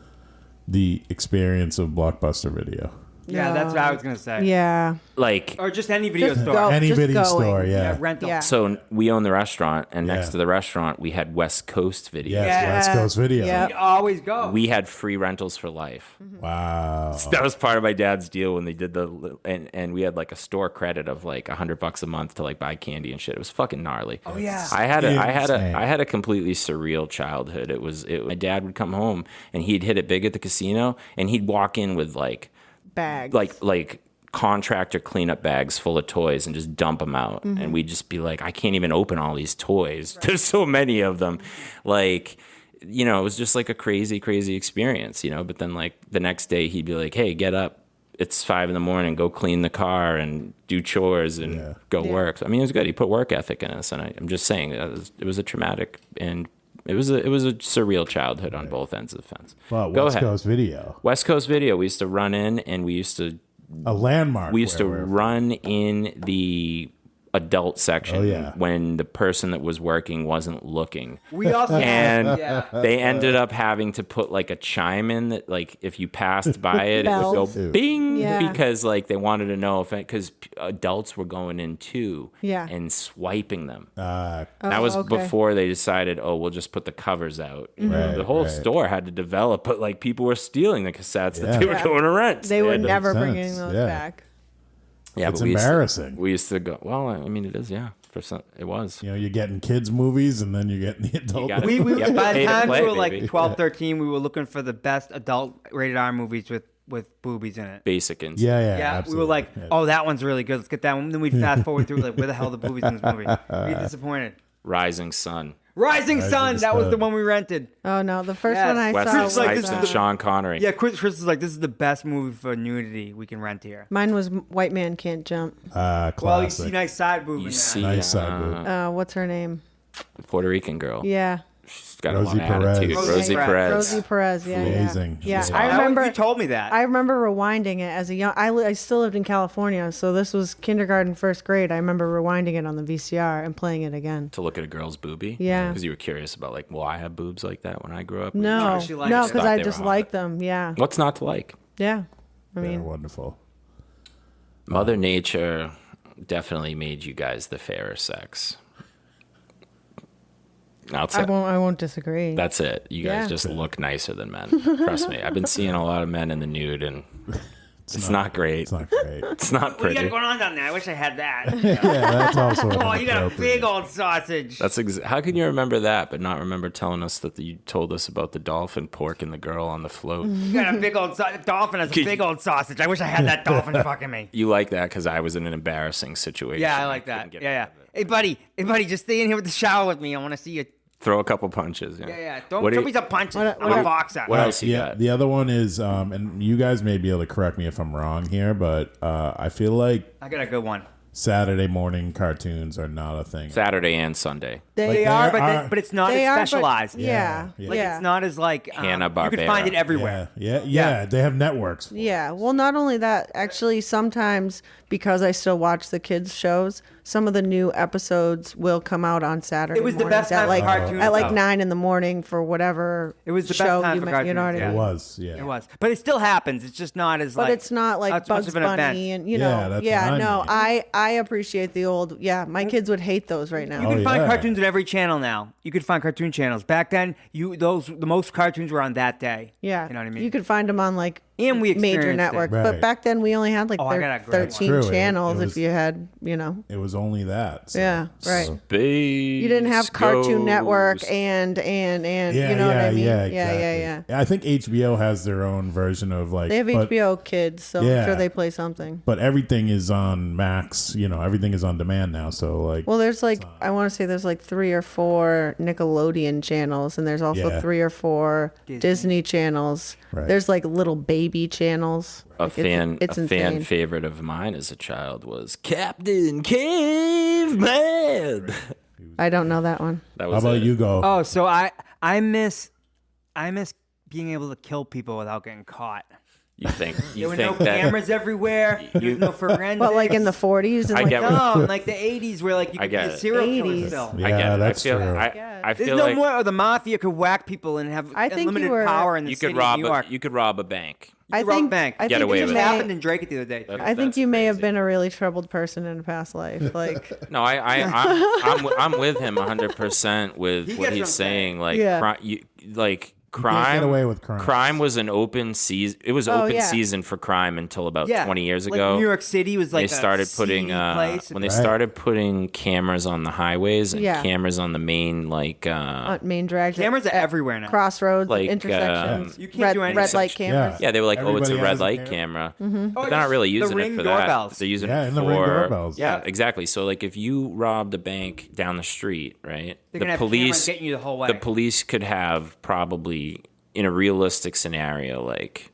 the experience of Blockbuster Video. Yeah, that's what I was gonna say. Yeah. Like, Or just any video Just store. go. Any just video going. store, Yeah, yeah. rental. Yeah. so we own the restaurant, and next Yeah. to the restaurant, we had West Coast Video. Yes, Yeah. West Coast Video. Yeah. We always go. We had free rentals for life. Wow. That was part of my dad's deal when they did and we had like a store credit of like $100 a month to like buy candy and shit. It was fucking gnarly. Oh yeah. I had Insane. a completely surreal childhood. My dad would come home and he'd hit it big at the casino, and he'd walk in with like Bags. like contractor cleanup bags full of toys and just dump them out. And we'd just be like, I can't even open all these toys. There's so many of them. Like, you know, it was just like a crazy, crazy experience, you know? But then like the next day he'd be like, hey, get up. It's 5 a.m. Go clean the car and do chores and go work. I mean, it was good. He put work ethic in us. And I'm just saying it was a traumatic and it was a surreal childhood on both ends of the fence. Well, Go West ahead. Coast Video, West Coast Video. We used to run in and we used to a landmark. run in the adult section when the person that was working wasn't looking. We also And yeah. they ended up having to put like a chime in that like if you passed by it, it would Bells. go bing Yeah. because like they wanted to know because adults were going in too and swiping them. That was okay. before they decided, we'll just put the covers out. You know, Right, the whole right. store had to develop, but like people were stealing the cassettes that Yeah. they were Yeah. going to rent. They were makes never sense. bringing those Yeah. back. Yeah, It's but embarrassing. We used to go. Well, I mean, it is. Yeah, for some, it was. You know, you're getting kids movies, and then you're getting the adult. gotta- movies. We You have to by pay the to time play, we were baby. like 12, 13, we were looking for the best adult rated R movies with boobies in it. Basic instinct. Yeah, Yeah, absolutely. we were like, Yeah. oh, that one's really good. Let's get that one. Then we'd fast forward through like, where the hell are the boobies in this movie? We'd be disappointed. Rising Sun. Rising Sun. That was the Sun. one we rented. Oh no, the first Yes. one I Wesley saw Chris, like, was this Snipes is and the- Sean Connery. Yeah, Chris is like, this is the best movie for nudity we can rent here. mine was White Man Can't Jump. Classic. Well, you see nice side boob in You that. see Nice side boob. What's her name? Puerto Rican girl. Yeah, She's got Rosie a lot of Perez. attitude. Rosie Rosie Perez. Perez. Rosie Perez. Yeah, Amazing. yeah. She's Yeah, I hot. remember. You told me that. I remember rewinding it as a young. I still lived in California, so this was kindergarten, first grade. I remember rewinding it on the VCR and playing it again. To look at a girl's boobie. Yeah. Because you were curious about like, will I have boobs like that when I grow up? No, No, she liked no, it. because Thought I they just were like hot. them. Yeah, What's not to like? yeah. I They're mean, wonderful. Mother Nature definitely made you guys the fairer sex. I won't disagree. That's it. You guys Yeah. just look nicer than men. Trust me. I've been seeing a lot of men in the nude, and it's not great. It's not great. It's not What do you pretty. got going on down there? I wish I had that. Yeah, that's also. Oh, you got a inappropriate. big old sausage. That's how can you remember that, but not remember telling us that you told us about the dolphin porking the girl on the float? You got a big old dolphin has a big old sausage. I wish I had that dolphin fucking me. You like that because I was in an embarrassing situation. Yeah, I like couldn't that. get Yeah, out yeah. of it. Hey, buddy, just stay in here with the shower with me. I want to see you Throw a couple punches. Yeah, Yeah. What Don't do me some punches. What- I'm a boxer. What else you Yeah, got? the other one is, and you guys may be able to correct me if I'm wrong here, but I feel like I got a good one. Saturday morning cartoons are not a thing. Saturday and Sunday. They Like, are, they but are- but it's not They as are, but- specialized. Yeah. Yeah. Like it's not as like Hanna-Barbera. you can find it everywhere. Yeah. They have networks. Yeah. Well, not only that, actually, sometimes because I still watch the kids' shows, some of the new episodes will come out on Saturday. It was the mornings best time at for like cartoons, at like though. 9 in the morning for whatever. It was the best show time you for you know what I cartoons, mean? It was, yeah. It was, but it still happens. It's just not as But like. it's not like as much Bugs of an Bunny event. and you Yeah, know, that's yeah, what I no, mean. I appreciate the old. Yeah, my kids would hate those right now. You can Oh, find yeah. cartoons on every channel now. You could find cartoon channels. Back then, the most cartoons were on that day. Yeah, You know what I mean? You could find them on like And we major experienced it. networks, Right. but back then we only had like Oh, I got a great one. 13 True, it channels was- if you had, you know. It was only that. So. Yeah, right. Space You didn't have Cartoon Ghost. Network and Yeah, you know what I mean? Yeah, yeah, exactly. I think HBO has their own version of like. They have but, HBO Kids, so Yeah. I'm sure they play something. but everything is on Max. You know, everything is on demand now. So like, Well, there's like I want to say there's like 3 or 4 Nickelodeon channels, and there's also Yeah. 3 or 4 Disney channels. Right. There's like little baby channels. A Like, fan insane. favorite of mine as a child was Captain Caveman. I don't know that one. That how was about it. you go? Oh, so I miss being able to kill people without getting caught. You think There were no cameras everywhere. There was no forensics. But like in the 40s and I like get no, in like the 80s where like you I could be get a it. serial killer 80s. still. Yeah, I get it. that's I feel, true. I There's There's feel no like more. Or the mafia could whack people and have I think you unlimited were- power in the you city could rob of New York. you could rob a bank. I rob a think bank. I Get think away you with It it. happened may, in Drake the other day. I think That's you may have crazy. been a really troubled person in a past life. Like I'm with him 100% with He what gets he's what I'm saying. saying. Like, Yeah. crime. get away with crime. Crime was an open season. It was Oh, open yeah. season for crime until about Yeah, 20 years like ago. New York City was like They started putting place. when they Right. started putting cameras on the highways and Yeah. cameras on the main main drag Cameras are everywhere now. crossroads, Like, intersections, You can't do red anything. light cameras. yeah, they were like, oh, it's a Everybody red has a light camera. camera. But Oh, they're not really the using it Ring for doorbells. that. They're using Yeah, it and for the Ring doorbells. Yeah, exactly. So like if you robbed a bank down the street, right? They're gonna have cameras getting you the whole way. The police could have probably in a realistic scenario, like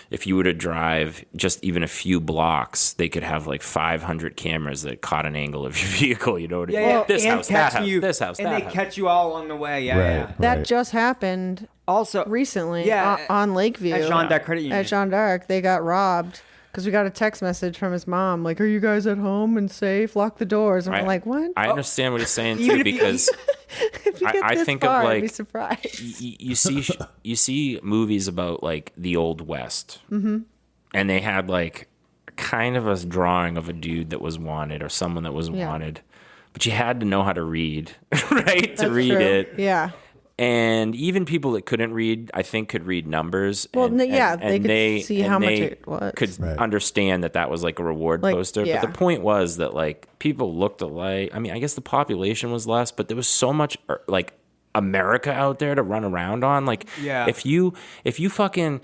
if you were to drive just even a few blocks, they could have like 500 cameras that caught an angle of your vehicle. You know what I mean? Yeah, yeah. This and house, that catching house, you, this house, and that they house. catch you all along the way. Yeah, Right. yeah. That Right. just happened Also, recently Yeah, on Lakeview. at Jean D'Arc Credit Union. At Jean d'Arc, they got robbed because we got a text message from his mom, like, "Are you guys at home and safe? Lock the doors." And we're like, "What?" I understand what he's saying Even too, if you- because If you get I this think of, far, I'd like, be surprised. you see movies about like the old west, and they had like kind of a drawing of a dude that was wanted or someone that was Yeah. wanted, but you had to know how to read, right, to That's read true. it. Yeah. And even people that couldn't read, I think, could read numbers. Well, and, yeah, and they could see how much they it was. Could Right. understand that was like a reward Like, poster. yeah. But the point was that like people looked alike. I mean, I guess the population was less, but there was so much like America out there to run around on. Like, Yeah. if you fucking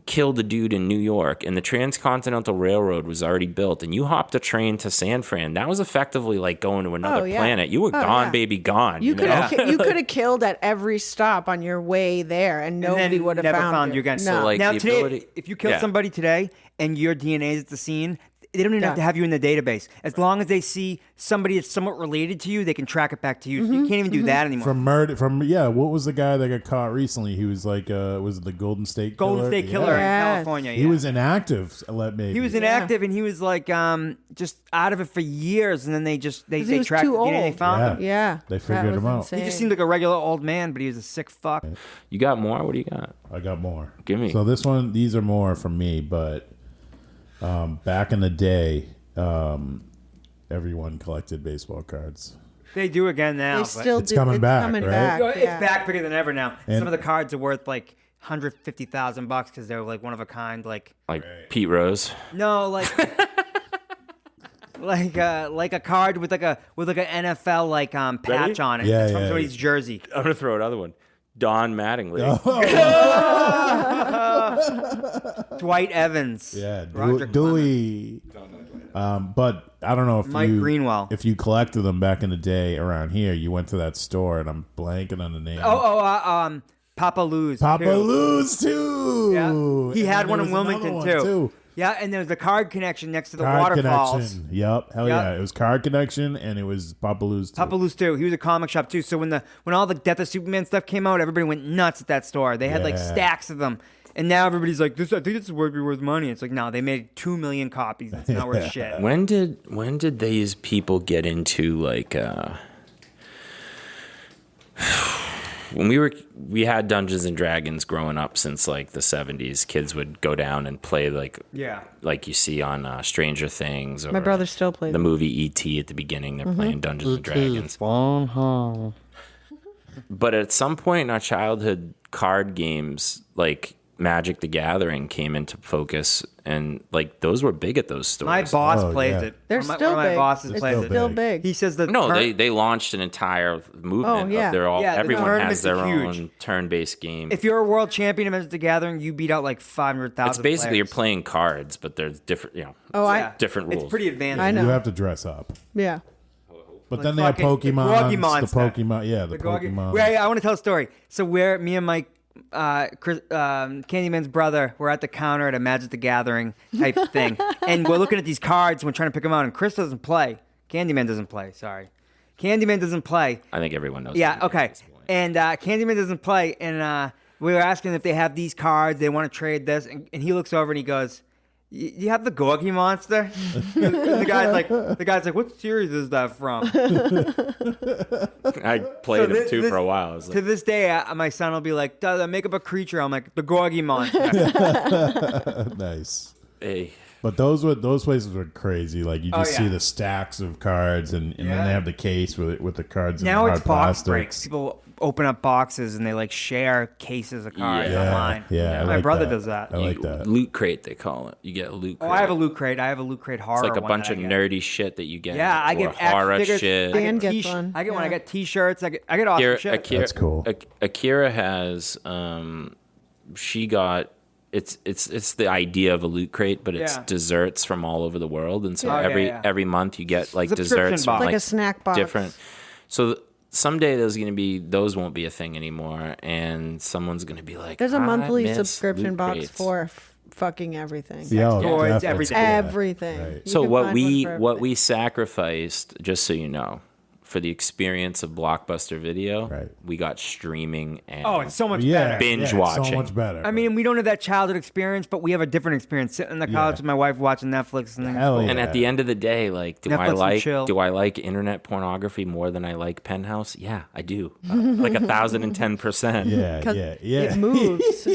killed a dude in New York and the Transcontinental Railroad was already built and you hopped a train to San Fran, that was effectively like going to another Oh, yeah. planet. You were Oh, gone, yeah. baby, gone. You could know? have killed at every stop on your way there, and and nobody then would have never found you again. No. So, like, now the today, ability- if you kill Yeah. somebody today and your DNA is at the scene, they don't even have to Yeah. have you in the database. As long as they see somebody that's somewhat related to you, they can track it back to you. So you can't even do that anymore. From murder, what was the guy that got caught recently? He was like, was it the Golden State Killer? Golden State Killer in Yes. California. He yeah. was inactive. Maybe He was inactive and he was like just out of it for years, and then they 'Cause they he was tracked too the DNA, they old. found Yeah. him. Yeah, They that figured was him out. insane. He just seemed like a regular old man, but he was a sick fuck. You got more? What do you got? I got more. Give me. So these are more from me, but back in the day, everyone collected baseball cards. They do again now. They but- still It's do. coming it's back, coming right? back. It's yeah. back bigger than ever now. And- Some of the cards are worth like $150,000 because they're like one of a kind. Like Like Pete Rose. no, like like a card with like an NFL like patch Ready? on it. Yeah, It's from yeah. somebody's jersey. I'm gonna throw another one. Don Mattingly. Dwight Evans. Yeah, Roger Dewey. But I don't know if Mike Greenwell. if you collected them back in the day around here, you went to that store, and I'm blanking on the name. Papa Lou's. Papa too. Lou's too. Yeah. He And had then one there in was another Wilmington one, too. Yeah, and there was the Card Connection next to the Card waterfalls. Connection. Yep. Hell Yep. yeah. It was Card Connection, and it was Papa Lou's too. Papa Lou's too. He was a comic shop too. So when all the Death of Superman stuff came out, everybody went nuts at that store. They had like Yeah. stacks of them. And now everybody's like, I think this is worth money. It's like, no, they made 2 million copies. It's not worth shit. When did these people get into like when we had Dungeons and Dragons growing up since like the 70s. Kids would go down and play like you see on Stranger Things or My brother still plays the it. movie E.T. at the beginning. They're playing Dungeons and Dragons. But at some point in our childhood, card games like Magic the Gathering came into focus, and like those were big at those stores. My boss Oh, plays yeah. it. They're One of still my big. bosses It's plays still it. big. He says that No, they launched an entire movement. Oh, yeah. They're all Yeah, the everyone has tournaments their are huge. own turn-based game. if you're a world champion of Magic the Gathering, you beat out like 500,000 It's basically players. you're playing cards, but there's different, Yeah. different rules. It's pretty advanced. I know. You have to dress up. Yeah. But Like then they have fucking the Pokemon. Groggy The Monster. Pokemon. Yeah, the Groggy- Pokemon. Wait, I want to tell a story. So where me and Mike, Candyman's brother, we're at the counter at a Magic the Gathering type thing, and we're looking at these cards. And we're trying to pick them out, and Chris doesn't play. Candyman doesn't play. Sorry, Candyman doesn't play. I think everyone knows. Yeah, that okay. at this point. And Candyman doesn't play, and we were asking if they have these cards. They want to trade this, and he looks over and he goes, "You have the Gorky Monster?" And the guy's like, "What series is that from?" I played them too this- for a while. I was To like, this day, my son will be like, "Dad, make up a creature." I'm like, "The Gorky Monster." Nice. hey, But those places were crazy. Like you just yeah. see the stacks of cards, and then Yeah. they have the case with the cards. Now in the it's hard box breaks. plastics. People open up boxes and they like share cases of cards Yeah. online. Yeah, I My like brother that. does that. I like that. loot crate they call it. You get a loot crate. Oh, I have a loot crate. I have a loot crate horror. It's like a one bunch that of I get. nerdy shit that you get. Yeah, I or get action horror figures. shit. I Dan get gets one. I get one. I Yeah. get T-shirts. I get awesome shit. That's cool. Akira has she got it's the idea of a loot crate, but it's Yeah. desserts from all over the world, and so Oh, yeah. every month you get like Subscription desserts box. from Like a snack box. different. So someday those won't be a thing anymore, and someone's gonna be like, There's a "I monthly miss subscription loot box crates." for fucking everything. Yeah, toys, definitely. everything. Everything. Right. You So can what find we one for what everything. we sacrificed, just so you know, for the experience of Blockbuster Video, Right. we got streaming and Oh, it's so much Yeah, better. Binge yeah, watching. So much better. I mean, we don't have that childhood experience, but we have a different experience. Sitting in the couch with my wife watching Netflix and then Hell yeah. And at the end of the day, like, Netflix and chill. do I like internet pornography more than I like Penthouse? Yeah, I do. Like 1,010%. yeah, 'Cause yeah, yeah. It moves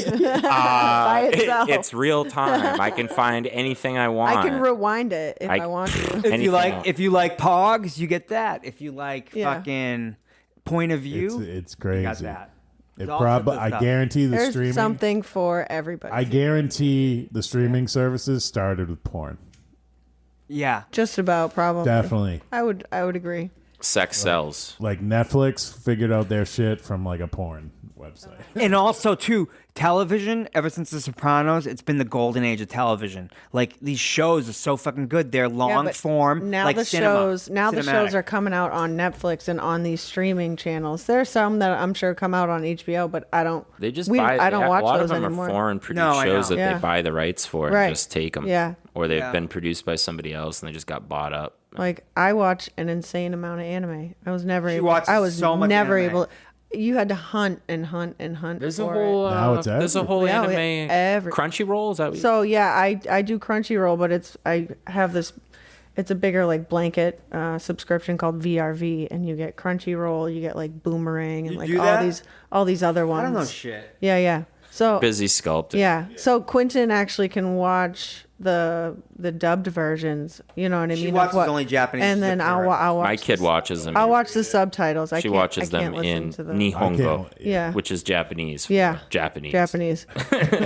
by itself. It's real time. I can find anything I want. I can rewind it if I want to. If Anything you like, else. if you like Pogs, you get that. If you like Yeah. fucking Point of View, It's crazy. you got that. It It's all probably. simple I stuff. guarantee the There's streaming. something for everybody. I guarantee the streaming services started with porn. Yeah. Just about probably. Definitely. I would agree. Sex sells. Like Netflix figured out their shit from like a porn website. And also, too, television, ever since The Sopranos, it's been the golden age of television. Like, these shows are so fucking good. They're long but form. Now like the cinema, shows cinematic. are coming out on Netflix and on these streaming channels. There's some that I'm sure come out on HBO, but I don't. They just we- buy. I don't watch a lot those of them anymore. are foreign produced No, I shows know. that Yeah. they buy the rights for Right. and just take them. Yeah. Or they've Yeah. been produced by somebody else and they just got bought up. Like I watch an insane amount of anime. I was never She able. watches I was so much never anime. able. You had to hunt and hunt and hunt. There's a for whole. it. Now it's there's a every- whole Yeah, anime. Crunchyroll is that? What you- So yeah, I do Crunchyroll, but I have this. It's a bigger like blanket subscription called VRV, and you get Crunchyroll, you get like Boomerang, and You like do all that? these other ones. I don't know shit. Yeah, yeah. So Busy sculpting. yeah, so Quentin actually can watch the dubbed versions. You know what I mean? She of watches what- only Japanese. and then I'll watch. My kid watches them. I'll watch the subtitles. She watches them in Nihongo, Yeah. which is Japanese. Yeah. Japanese. Japanese,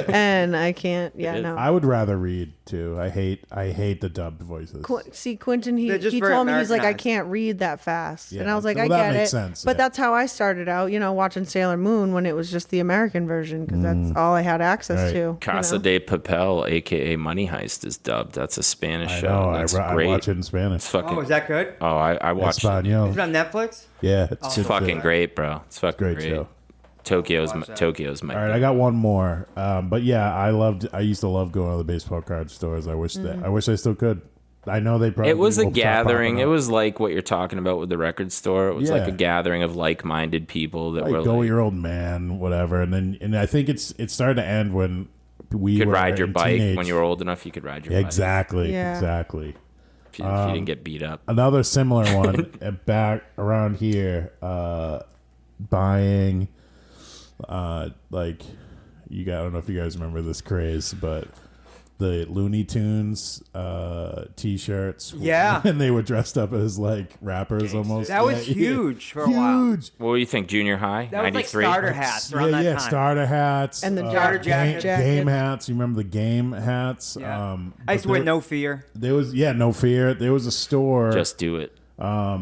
and I can't. Yeah, is. no. I would rather read too. I hate the dubbed voices. See, Quentin, he They're just he very told me, he's like, I Americanized. can't read that fast. And Yeah, I was like, well, I that get makes it. sense, But yeah. that's how I started out, watching Sailor Moon when it was just the American version because that's all I had access Right. to. Casa de Papel, aka Money Heist is dubbed. That's a Spanish I show. know. That's I great. watch it in Spanish. It's fucking. Oh, is that good? Oh, I watched it. Espanol. Is it on Netflix? Yeah, It's good fucking shit. great, bro. It's fucking Great great. show. Tokyo's Watch that. my. All right, I got one more. But yeah, I used to love going to the baseball card stores. I wish I still could. I know they probably. It was a will stop gathering. popping It up. was like what you're talking about with the record store. It was like Yeah. a gathering of like-minded people that like were go like, with your old man, whatever. And I think it started to end when we you could were ride your in bike teenage. when you were old enough. You could ride your bike Exactly. Yeah. Exactly. if you didn't get beat up. Another similar one back around here, buying like I don't know if you guys remember this craze, but the Looney Tunes t-shirts. Yeah. And they were dressed up as like rappers almost. That was huge for a while. Huge. What do you think? Junior high, That was like 93. starter hats around that time. Starter hats. And the Starter jackets. game hats. You remember the game hats? Yeah. But I used to wear there- No Fear. There was No Fear. There was a store Just do it.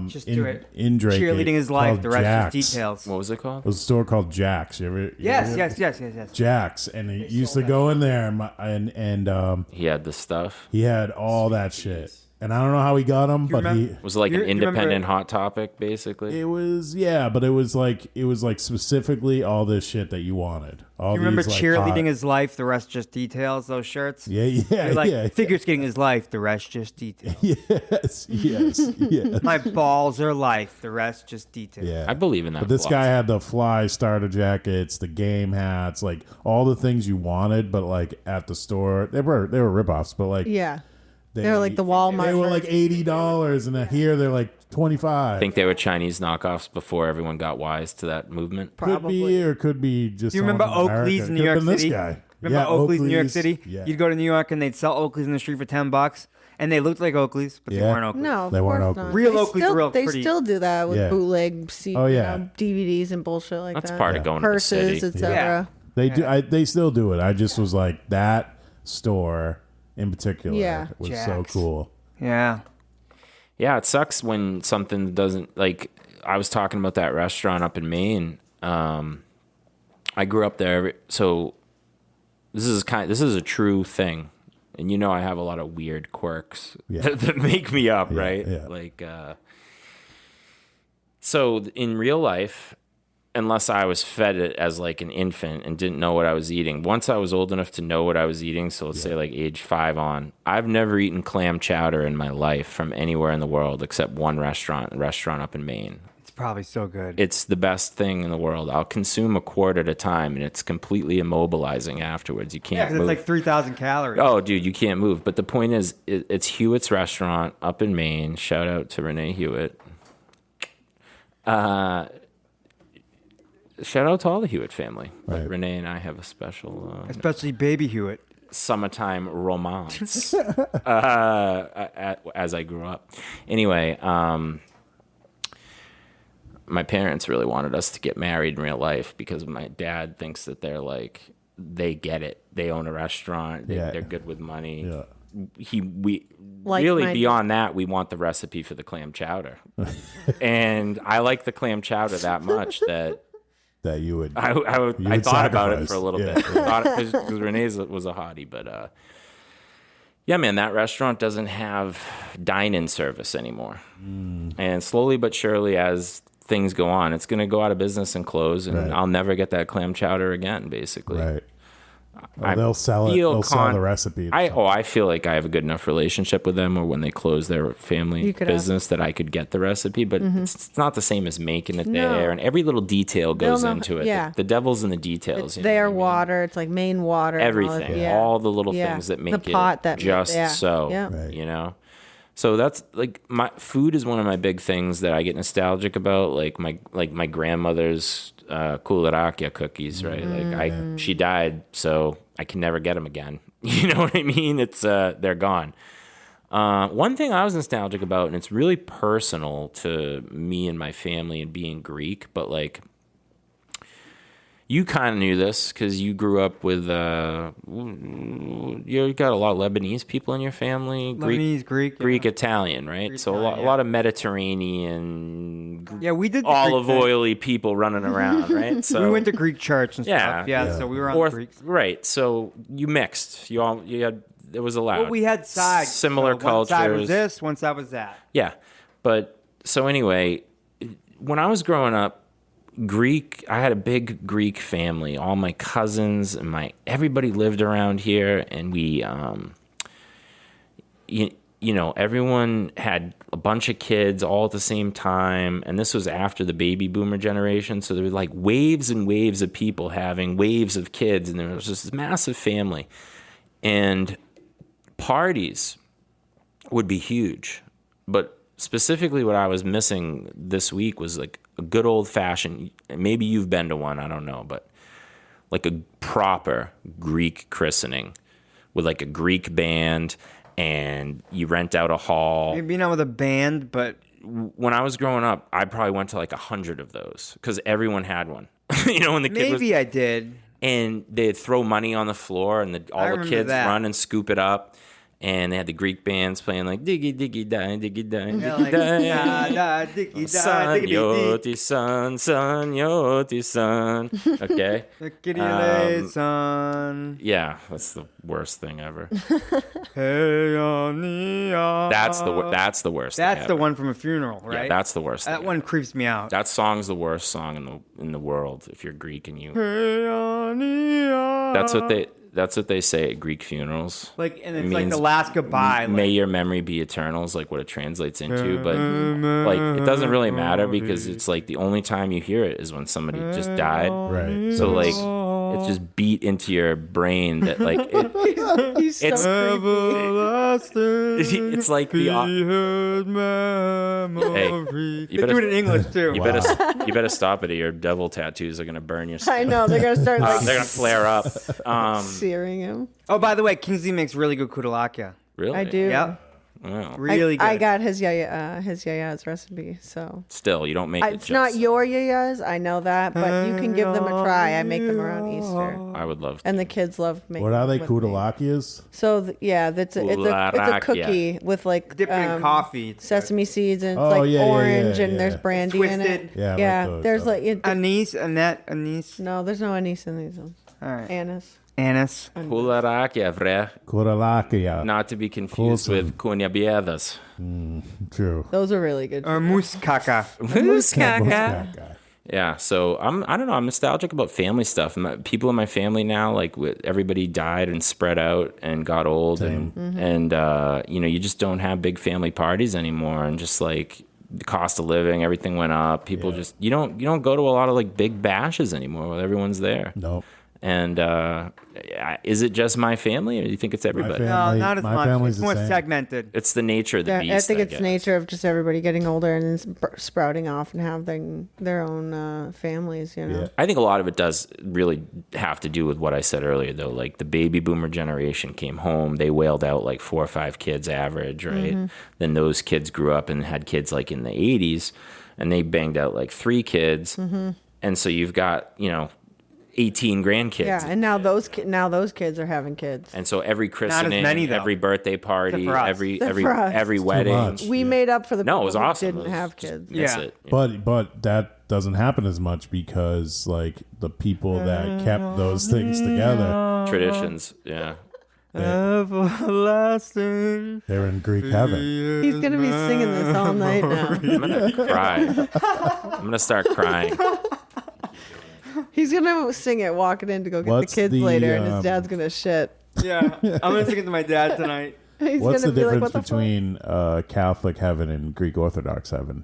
Just do it. in Drake. Cheerleading is life. called The rest Jack's. is details. What was it called? It was a store called Jack's. You ever? Yes. Jack's, and he used to go in there, and He had the stuff. he had all that shit. And I don't know how he got them, but remember- Was it like You an remember- independent Hot Topic, basically? it was but it was like specifically all this shit that you wanted. All You remember these, like, cheerleading hot- is life, the rest just details, those shirts? Yeah, You're like, yeah. figure skating is life, the rest just details. yes. My balls are life, the rest just details. Yeah. I believe in that. But this guy philosophy. had the fly starter jackets, the game hats, like all the things you wanted, but like at the store, they were ripoffs, but like Yeah. They were like the Walmart They were like version. $80, and then here they're like 25. I think they were Chinese knockoffs before everyone got wise to that movement. could Probably. be or could be just. Do you remember all America. Oakley's in New Could've York been this City? guy. Remember Yeah, Oakley's in New York Oakley's. City? Yeah. You'd go to New York and they'd sell Oakley's in the street for $10, and they looked like Oakley's, but they Yeah. weren't Oakley's. No, of They weren't course Oakley. not. Real They Oakley's still, real They pretty. still do that with Yeah. bootleg Oh, yeah. DVDs and bullshit like That's that. part of going to the Purses, city. etc. They do. They still do it. I just was like that store in particular. Yeah. was so Jack's. cool. Yeah. Yeah, it sucks when something doesn't like. I was talking about that restaurant up in Maine. I grew up there, so this is a true thing, and you know I have a lot of weird quirks Yeah. that make me up, right? yeah. Like, so in real life, unless I was fed it as like an infant and didn't know what I was eating. Once I was old enough to know what I was eating, so let's say like age 5 on, I've never eaten clam chowder in my life from anywhere in the world except one restaurant, a restaurant up in Maine. It's probably so good. It's the best thing in the world. I'll consume a quart at a time, and it's completely immobilizing afterwards. You yeah, can't because move. it's like 3,000 calories. Oh, dude, you can't move. But the point is, it's Hewitt's restaurant up in Maine. Shout out to Renee Hewitt. Shout out to all the Hewitt family. But Right. Renee and I have a special Especially Baby Hewitt. summertime romance as I grew up. Anyway, my parents really wanted us to get married in real life because my dad thinks that they get it. They own a restaurant. Yeah. They're good with money. Yeah. We Like really my- beyond that, we want the recipe for the clam chowder. And I like the clam chowder that much that That you would. I You I would thought about it sacrifice. for a little Yeah. bit because Renee's was a hottie, but yeah, man, that restaurant doesn't have dine-in service anymore, and slowly but surely, as things go on, it's going to go out of business and close, and Right. I'll never get that clam chowder again. Basically, Right. Oh, I they'll sell it. feel They'll sell the recipe. I feel like I have a good enough relationship with them, or when they close their family You could business, that I could get the recipe. But it's not the same as making it No. there, and every little detail goes know- into it. yeah. The devil's in the details. It's you know their what I mean? water. It's like main water. and all Everything, that- yeah. all the little Yeah. things that The make pot it that- just yeah. so. Yeah. Right. You know. So that's like my food is one of my big things that I get nostalgic about. Like my grandmother's kularakia cookies, right? Mm. She died, so I can never get them again. You know what I mean? It's they're gone. One thing I was nostalgic about, and it's really personal to me and my family and being Greek, but like you kind of knew this because you grew up with you got a lot of Lebanese people in your family, Lebanese, Greek, Italian, right? Greek, So a Italian, lot of Mediterranean, Yeah, we did the olive Greek thing. oily people running around, right? So We went to Greek church and stuff. Yeah. Yeah, so we were on Greeks. right. So you mixed. You had it was allowed. Well, we had sides. Similar so One side was cultures. this, one side was that. Yeah, but so anyway, when I was growing up, I had a big Greek family. All my cousins and everybody lived around here, and we, everyone had a bunch of kids all at the same time, and this was after the baby boomer generation. So there were like waves and waves of people having waves of kids, and there was just this massive family, and parties would be huge, but specifically what I was missing this week was like a good old fashioned, maybe you've been to one, I don't know, but like a proper Greek christening with like a Greek band, and you rent out a hall. Maybe not with a band, but When I was growing up, I probably went to like 100 of those because everyone had one. When the kid was, maybe I did. and they'd throw money on the floor, and all the remember kids that. run and scoop it up. And they had the Greek bands playing like diggy diggy die diggy die Yeah, diggy like, die. da, dicky, da, Son diggity, yoti son yoti son. Okay. dickity, son. Yeah, that's the worst thing ever. Hey, Ania. That's the worst. That's thing the ever. one from a funeral, right? Yeah, that's the worst. That thing one ever. creeps me out. That song's the worst song in the world. If you're Greek and you, Hey, Ania. that's what they say at Greek funerals. Like, and It it's like means, the last goodbye. May Like, your memory be eternal is like what it translates into, but like it doesn't really matter because it's like the only time you hear it is when somebody just died. Right. So like it's just beat into your brain that like He's so It's- creepy. it's like the Hey, you they better- do it in English too. you better stop it or your devil tattoos are gonna burn your I know they're gonna start like they're gonna flare up. searing him. Oh, by the way, Kingsley makes really good kudalakia. Really? I do. Yep, Wow. really good. I got his yaya's recipe, so Still, you don't make it it's not just- your yaya's. I know that, but you can give them a try. I make them around Easter, I would love to. and the kids love making. What are they? them with me. Kudalakias? So it's a Kularakia. cookie with like Dipped in coffee. It's sesame seeds and Oh, it's like yeah, yeah, orange yeah, and there's yeah. brandy in it. Twisted. Yeah, I like Yeah, those. there's like Anise, anise. no, there's no anise in these ones. All right. Anise. Anise. Kularakia, vre. Kudalakia. Not to be confused Cool. with cunhabiedas. True. Those are really good. Or moussaka. That guy. Yeah, so I don't know. I'm nostalgic about family stuff. People in my family now, like everybody died and spread out and got old, Same. and you just don't have big family parties anymore, and just like the cost of living, everything went up. People Yeah. just you don't go to a lot of like big bashes anymore where everyone's there. Nope. And is it just my family, or do you think it's everybody? family. No, not as My much. family's It's the more same. segmented. It's the nature of the Yeah, beast. I think it's guess. nature of just everybody getting older and then sprouting off and having their own families. You know. Yeah. I think a lot of it does really have to do with what I said earlier, though. Like the baby boomer generation came home, they wailed out like 4 or 5 kids average, right? Then those kids grew up and had kids like in the 80s, and they banged out like 3 kids. And so you've got, 18 grandkids. Yeah, and now those kids are having kids. And so every christening, many, though. every birthday party, Except for us. every Except for us. every It's too wedding. much. We made up for the No, people it was who awesome. didn't It was have just kids. miss Yeah. it. But that doesn't happen as much because like the people that kept those things together, Traditions, yeah. Everlasting. they're in Greek heaven. He's gonna be singing this all night now. I'm gonna cry. I'm gonna start crying. He's gonna sing it walking in to go get What's the kids the, later, and his dad's gonna shit. Yeah, I'm gonna sing it to my dad tonight. He's What's the gonna be like, difference "What the between Catholic heaven and Greek Orthodox heaven?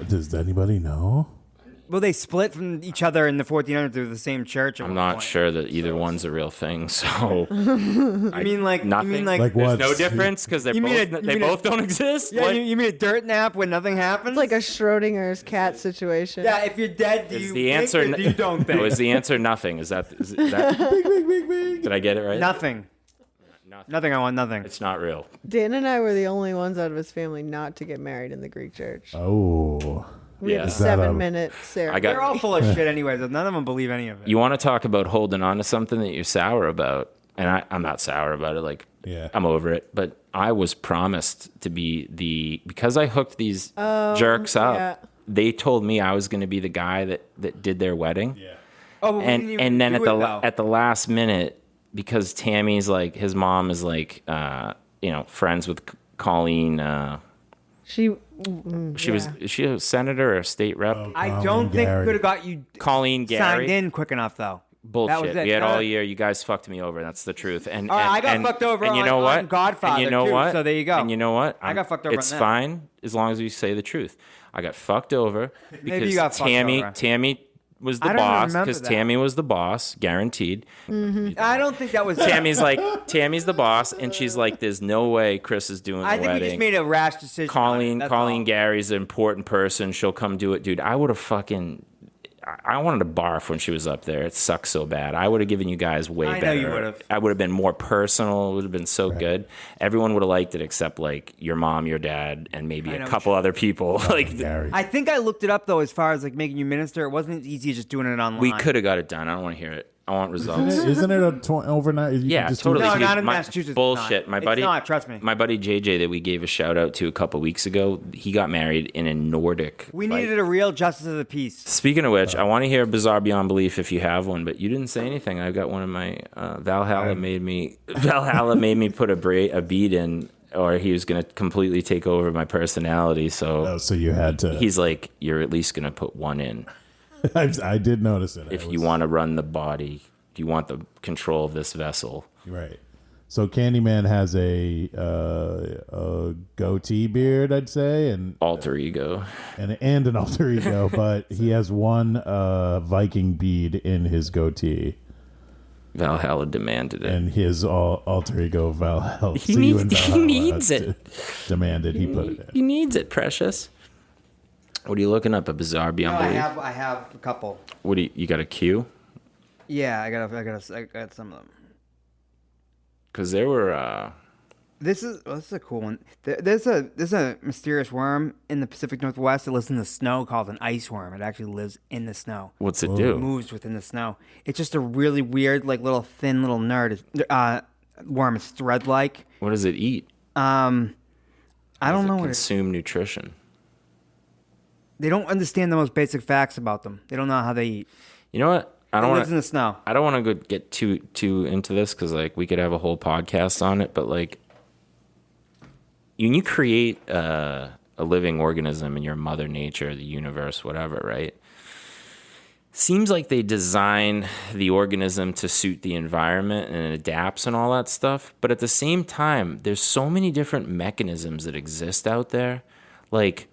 Does anybody know? Well, they split from each other in the 1400s through the same church. at I'm one not point. sure that either one's a real thing. So I mean, like, nothing. You mean like, Like there's what? no difference because You mean they both don't exist. yeah, What? you mean a dirt nap when nothing happens? It's like a Schrodinger's cat situation. yeah, if you're dead, do Is you the think answer? or do you don't think? No, is the answer nothing? Is that? Did I get it right? Nothing. Nothing. I want nothing. It's not real. Dan and I were the only ones out of his family not to get married in the Greek church. Oh, We have Yeah. a Is that a- 7-minute series. I got- They're all full of shit anyways. None of them believe any of it. You want to talk about holding on to something that you're sour about, and I'm not sour about it. Like, Yeah. I'm over it. But I was promised to be because I hooked these jerks up. yeah. They told me I was going to be the guy that did their wedding. Yeah. Oh, but we didn't even And then do it, though. at the last minute, because Tammy's like, his mom is like, friends with Colleen. She She was a senator or a state rep. I Colin don't think Gary. we could have got you Colleen signed Gary. in quick enough, though. Bullshit. That was it. We had all year. You guys fucked me over. That's the truth. And, All right, and I got and- fucked over And you on- know on what? Godfather, And you know too, what? so there you go. And you know what? I got fucked over It's on that. fine as long as you say the truth. I got fucked over because you got fucked over. Tammy was the I don't boss remember because that. Tammy was the boss, guaranteed. I don't think that was. Tammy's the boss, and she's like, "There's no way Chris is doing the I think wedding." we just made a rash decision. Colleen That's all. Gary's an important person. She'll come do it, dude. I would have fucking. I wanted to barf when she was up there. It sucks so bad. I would have given you guys way I know better. you would've. I would have been more personal. It would have been so good. Everyone would have liked it except like your mom, your dad, and maybe I a know. couple other people. Like Gary. I think I looked it up though, as far as like making you minister. It wasn't as easy as just doing it online. we could have got it done. I don't want to hear it. I want results. Isn't it a overnight? You Yeah, can just do totally. No, that? not in My- Massachusetts. it's Bullshit. not. My It's buddy, not, trust me. My buddy JJ that we gave a shout out to a couple weeks ago. He got married in a Nordic. We like- needed a real justice of the peace. Speaking of which, I want to hear Bizarre Beyond Belief if you have one, but you didn't say anything. I've got one of my Valhalla made me put a beat in, or he was going to completely take over my personality. So Oh, so you had to. he's like, you're at least going to put one in I did notice it. if you want to run the body. If you want the control of this vessel. Right. So Candyman has a goatee beard, I'd say, and Alter ego. an alter ego, but he has one Viking bead in his goatee, Valhalla demanded it. and his alter ego Valhalla. He see you needs- in he Valhalla, needs it. Demanded he put it in. He needs it, precious. What are you looking up? A Bizarre Beyond Belief? I have a couple. What do you got a cue? Yeah, I got some of them. Because there were. This is a cool one. There's a mysterious worm in the Pacific Northwest that lives in the snow called an ice worm. It actually lives in the snow. What's it It do? moves within the snow. It's just a really weird, like little thin little nerd. Worm. It's thread-like. What does it eat? I don't know what it, Consume nutrition. they don't understand the most basic facts about them. They don't know how they eat. You know what? I It don't lives want in the snow. I don't want to get too into this because like we could have a whole podcast on it. But like, when you create a living organism in your mother nature, the universe, whatever, right? Seems like they design the organism to suit the environment and it adapts and all that stuff. But at the same time, there's so many different mechanisms that exist out there, like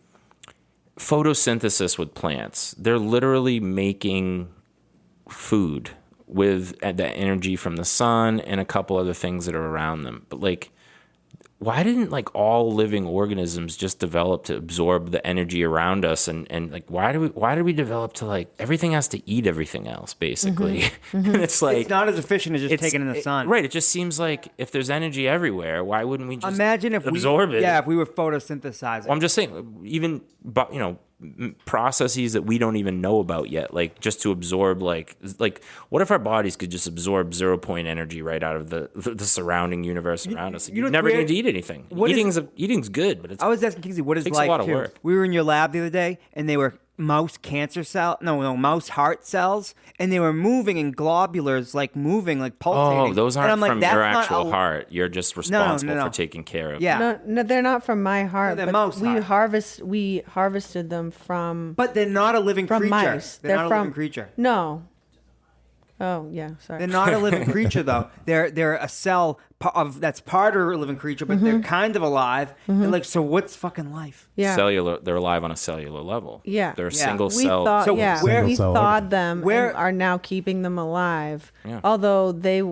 photosynthesis with plants. They're literally making food with the energy from the sun and a couple other things that are around them. But like, why didn't like all living organisms just develop to absorb the energy around us? And like, why do we develop to like, everything has to eat everything else basically? And it's like, It's not as efficient as just taking in the sun. right. It just seems like if there's energy everywhere, why wouldn't we just Imagine if absorb we, it? Yeah, if we were photosynthesizing. Well, I'm just saying, even processes that we don't even know about yet, like just to absorb, like what if our bodies could just absorb 0 point energy right out of the surrounding universe around us? you know You what's never weird? need to eat anything. What is- Eating's good, but it's I was asking Kingsley, what is Takes a life lot of too? work. We were in your lab the other day, and they were mouse mouse heart cells, and they were moving in globulars, like moving, like pulsating. oh, those And aren't I'm like, from that's your not actual a- heart. You're just responsible no. for taking care of. Yeah, No, they're not from my heart. they're but mouse heart. we harvested them from but they're not a living from creature. mice. They're not a from living creature. No. Oh yeah, sorry. They're not a living creature though. They're a cell that's part of a living creature, but they're kind of alive. And like, so what's fucking life? yeah. Cellular, they're alive on a cellular level. Yeah. They're a Yeah. single We cell. thought, So yeah, where- we Single cell thawed them Where- and are now keeping them alive. Yeah. Although they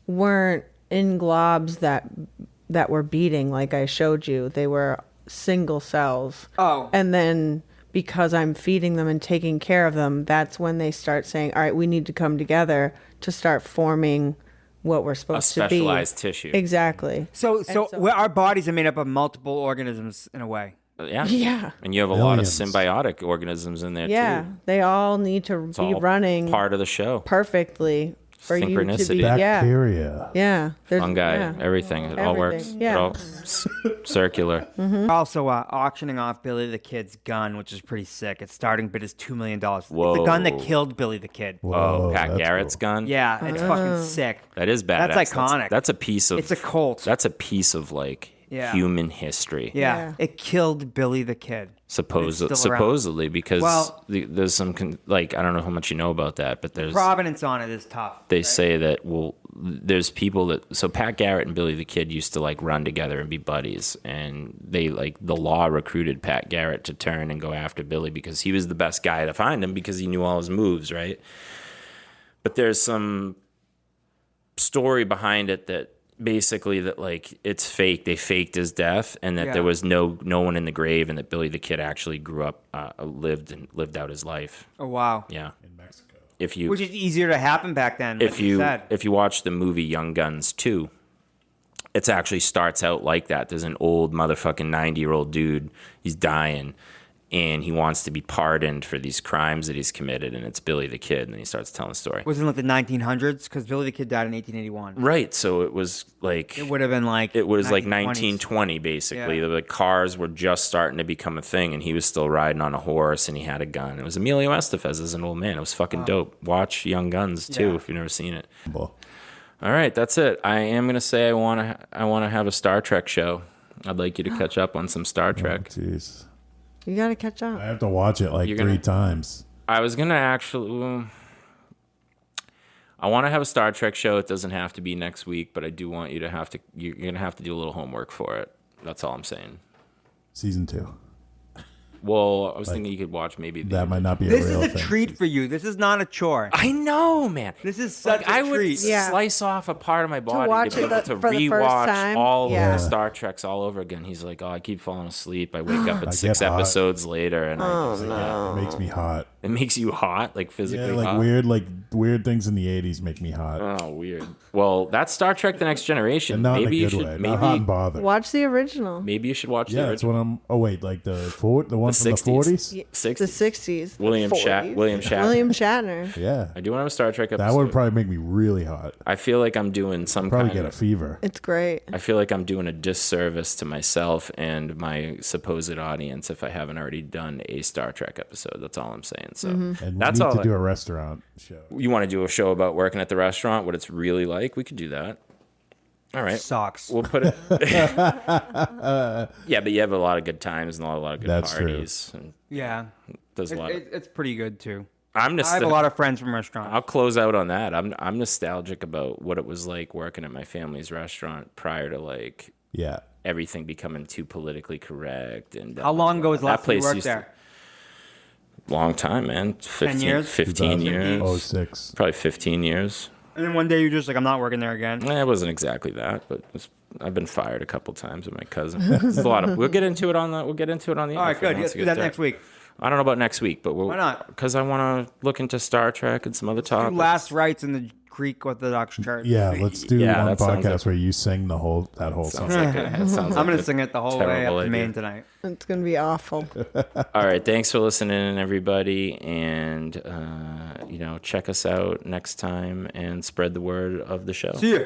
weren't in globs that were beating like I showed you. They were single cells. Oh. And then because I'm feeding them and taking care of them, that's when they start saying, all right, we need to come together to start forming what we're supposed to be. specialized tissue. Exactly. So so- our bodies are made up of multiple organisms in a way. Yeah. Yeah. And you have a lot of Millions. symbiotic organisms in there Yeah. too. They all need to It's be all running part of the show. perfectly for you to be. Synchronicity. Yeah. Bacteria. Yeah. There's Fungi, yeah. everything. It all works. Everything, yeah. It all circular. Mm-hmm. Also, auctioning off Billy the Kid's gun, which is pretty sick. Its starting bid is $2 million. It's the gun that Whoa. killed Billy the Kid. Whoa, Pat that's Garrett's cool. gun. Yeah, it's fucking sick. That is badass. That's iconic. That's a piece of. It's a cult. That's a piece of like Yeah. human history. Yeah, Yeah. it killed Billy the Kid. It's still around. Supposedly, because Well- there's some like I don't know how much you know about that, but there's Provenance on it is tough. they say that there's people that so Pat Garrett and Billy the Kid used to like run together and be buddies, and they like the law recruited Pat Garrett to turn and go after Billy because he was the best guy to find him because he knew all his moves, right? But there's some story behind it that basically that like it's fake. They faked his death, and that Yeah. there was no one in the grave, and that Billy the Kid actually grew up, lived out his life. Oh wow. Yeah. In Mexico. If you Which is easier to happen back then. Like said. if you watch the movie Young Guns 2, it actually starts out like that. There's an old motherfucking 90-year-old dude. He's dying, and he wants to be pardoned for these crimes that he's committed, and it's Billy the Kid, and he starts telling the story. Was it like the 1900s? Because Billy the Kid died in 1881. Right, so it was like It would have been like it was like 1920s. 1920 basically. Yeah. The cars were just starting to become a thing, and he was still riding on a horse, and he had a gun. It was Emilio Estevez as an old man. It was fucking dope. Watch Young Guns too Yeah. if you've never seen it. Well, All right, that's it. I am gonna say I want to have a Star Trek show. I'd like you to catch up on some Star Trek. jeez. You got to catch up. I have to watch it like You're 3 gonna- times. I was gonna actually. I want to have a Star Trek show. It doesn't have to be next week, but I do want you to have to. You're gonna have to do a little homework for it. That's all I'm saying. Season 2. Well, I was thinking you could watch maybe That might not be This a is real a thing. treat for you. This is not a chore. I know, man. This is such Like, a I would treat. Yeah. slice off a part of my body watch to be it able to for the first rewatch time. all Yeah. of the Star Treks all over again. He's like, "Oh, I keep falling asleep. I wake up at I 6 get hot. episodes later, and It makes me hot. it makes you hot, like physically Yeah, hot." like weird things in the 80s make me hot. Oh, weird. Well, that's Star Trek: The Next Generation. And not Maybe in a you good should. way. Not hot and Maybe bothered. Watch the original. maybe you should watch Yeah, the that's original. what I'm. Oh wait, like the one from the 60s. 40s. The 60s. 60s. William 40s. William Shatner. William Shatner. Yeah, I do want to have a Star Trek episode. that would probably make me really hot. I feel like I'm doing some Probably kind get a of. fever. It's great. I feel like I'm doing a disservice to myself and my supposed audience if I haven't already done a Star Trek episode. That's all I'm saying. So And that's we all. need to do a restaurant show. You want to do a show about working at the restaurant, what it's really like? We could do that. All right. Sucks. We'll put it. Yeah, but you have a lot of good times and a lot of good That's true. parties. And Yeah. there's a lot. It's pretty good too. I'm I have a lot of friends from restaurants. I'll close out on that. I'm nostalgic about what it was like working at my family's restaurant prior to like Yeah, everything becoming too politically correct. And How long ago was the that last time you place worked used to- there? Long time, man. 15 years? 15 years. 06. Probably 15 years. And then one day you're just like, I'm not working there again. It wasn't exactly that, but I've been fired a couple times with my cousin. It's a lot of. We'll get into it on the. We'll get into it on the. All right, interview good. once Let's we do get that there. next week. I don't know about next week, but Why not? Because I want to look into Star Trek and some other Do topics. last rites in the Greek Orthodox Church. Yeah, let's do Yeah, one that sounds podcast like- where you sing that whole Sounds song. like that sounds I'm like gonna a sing it the whole way terrible up to idea. Maine tonight. It's going to be awful. All right, thanks for listening, everybody, and check us out next time and spread the word of the show. See ya.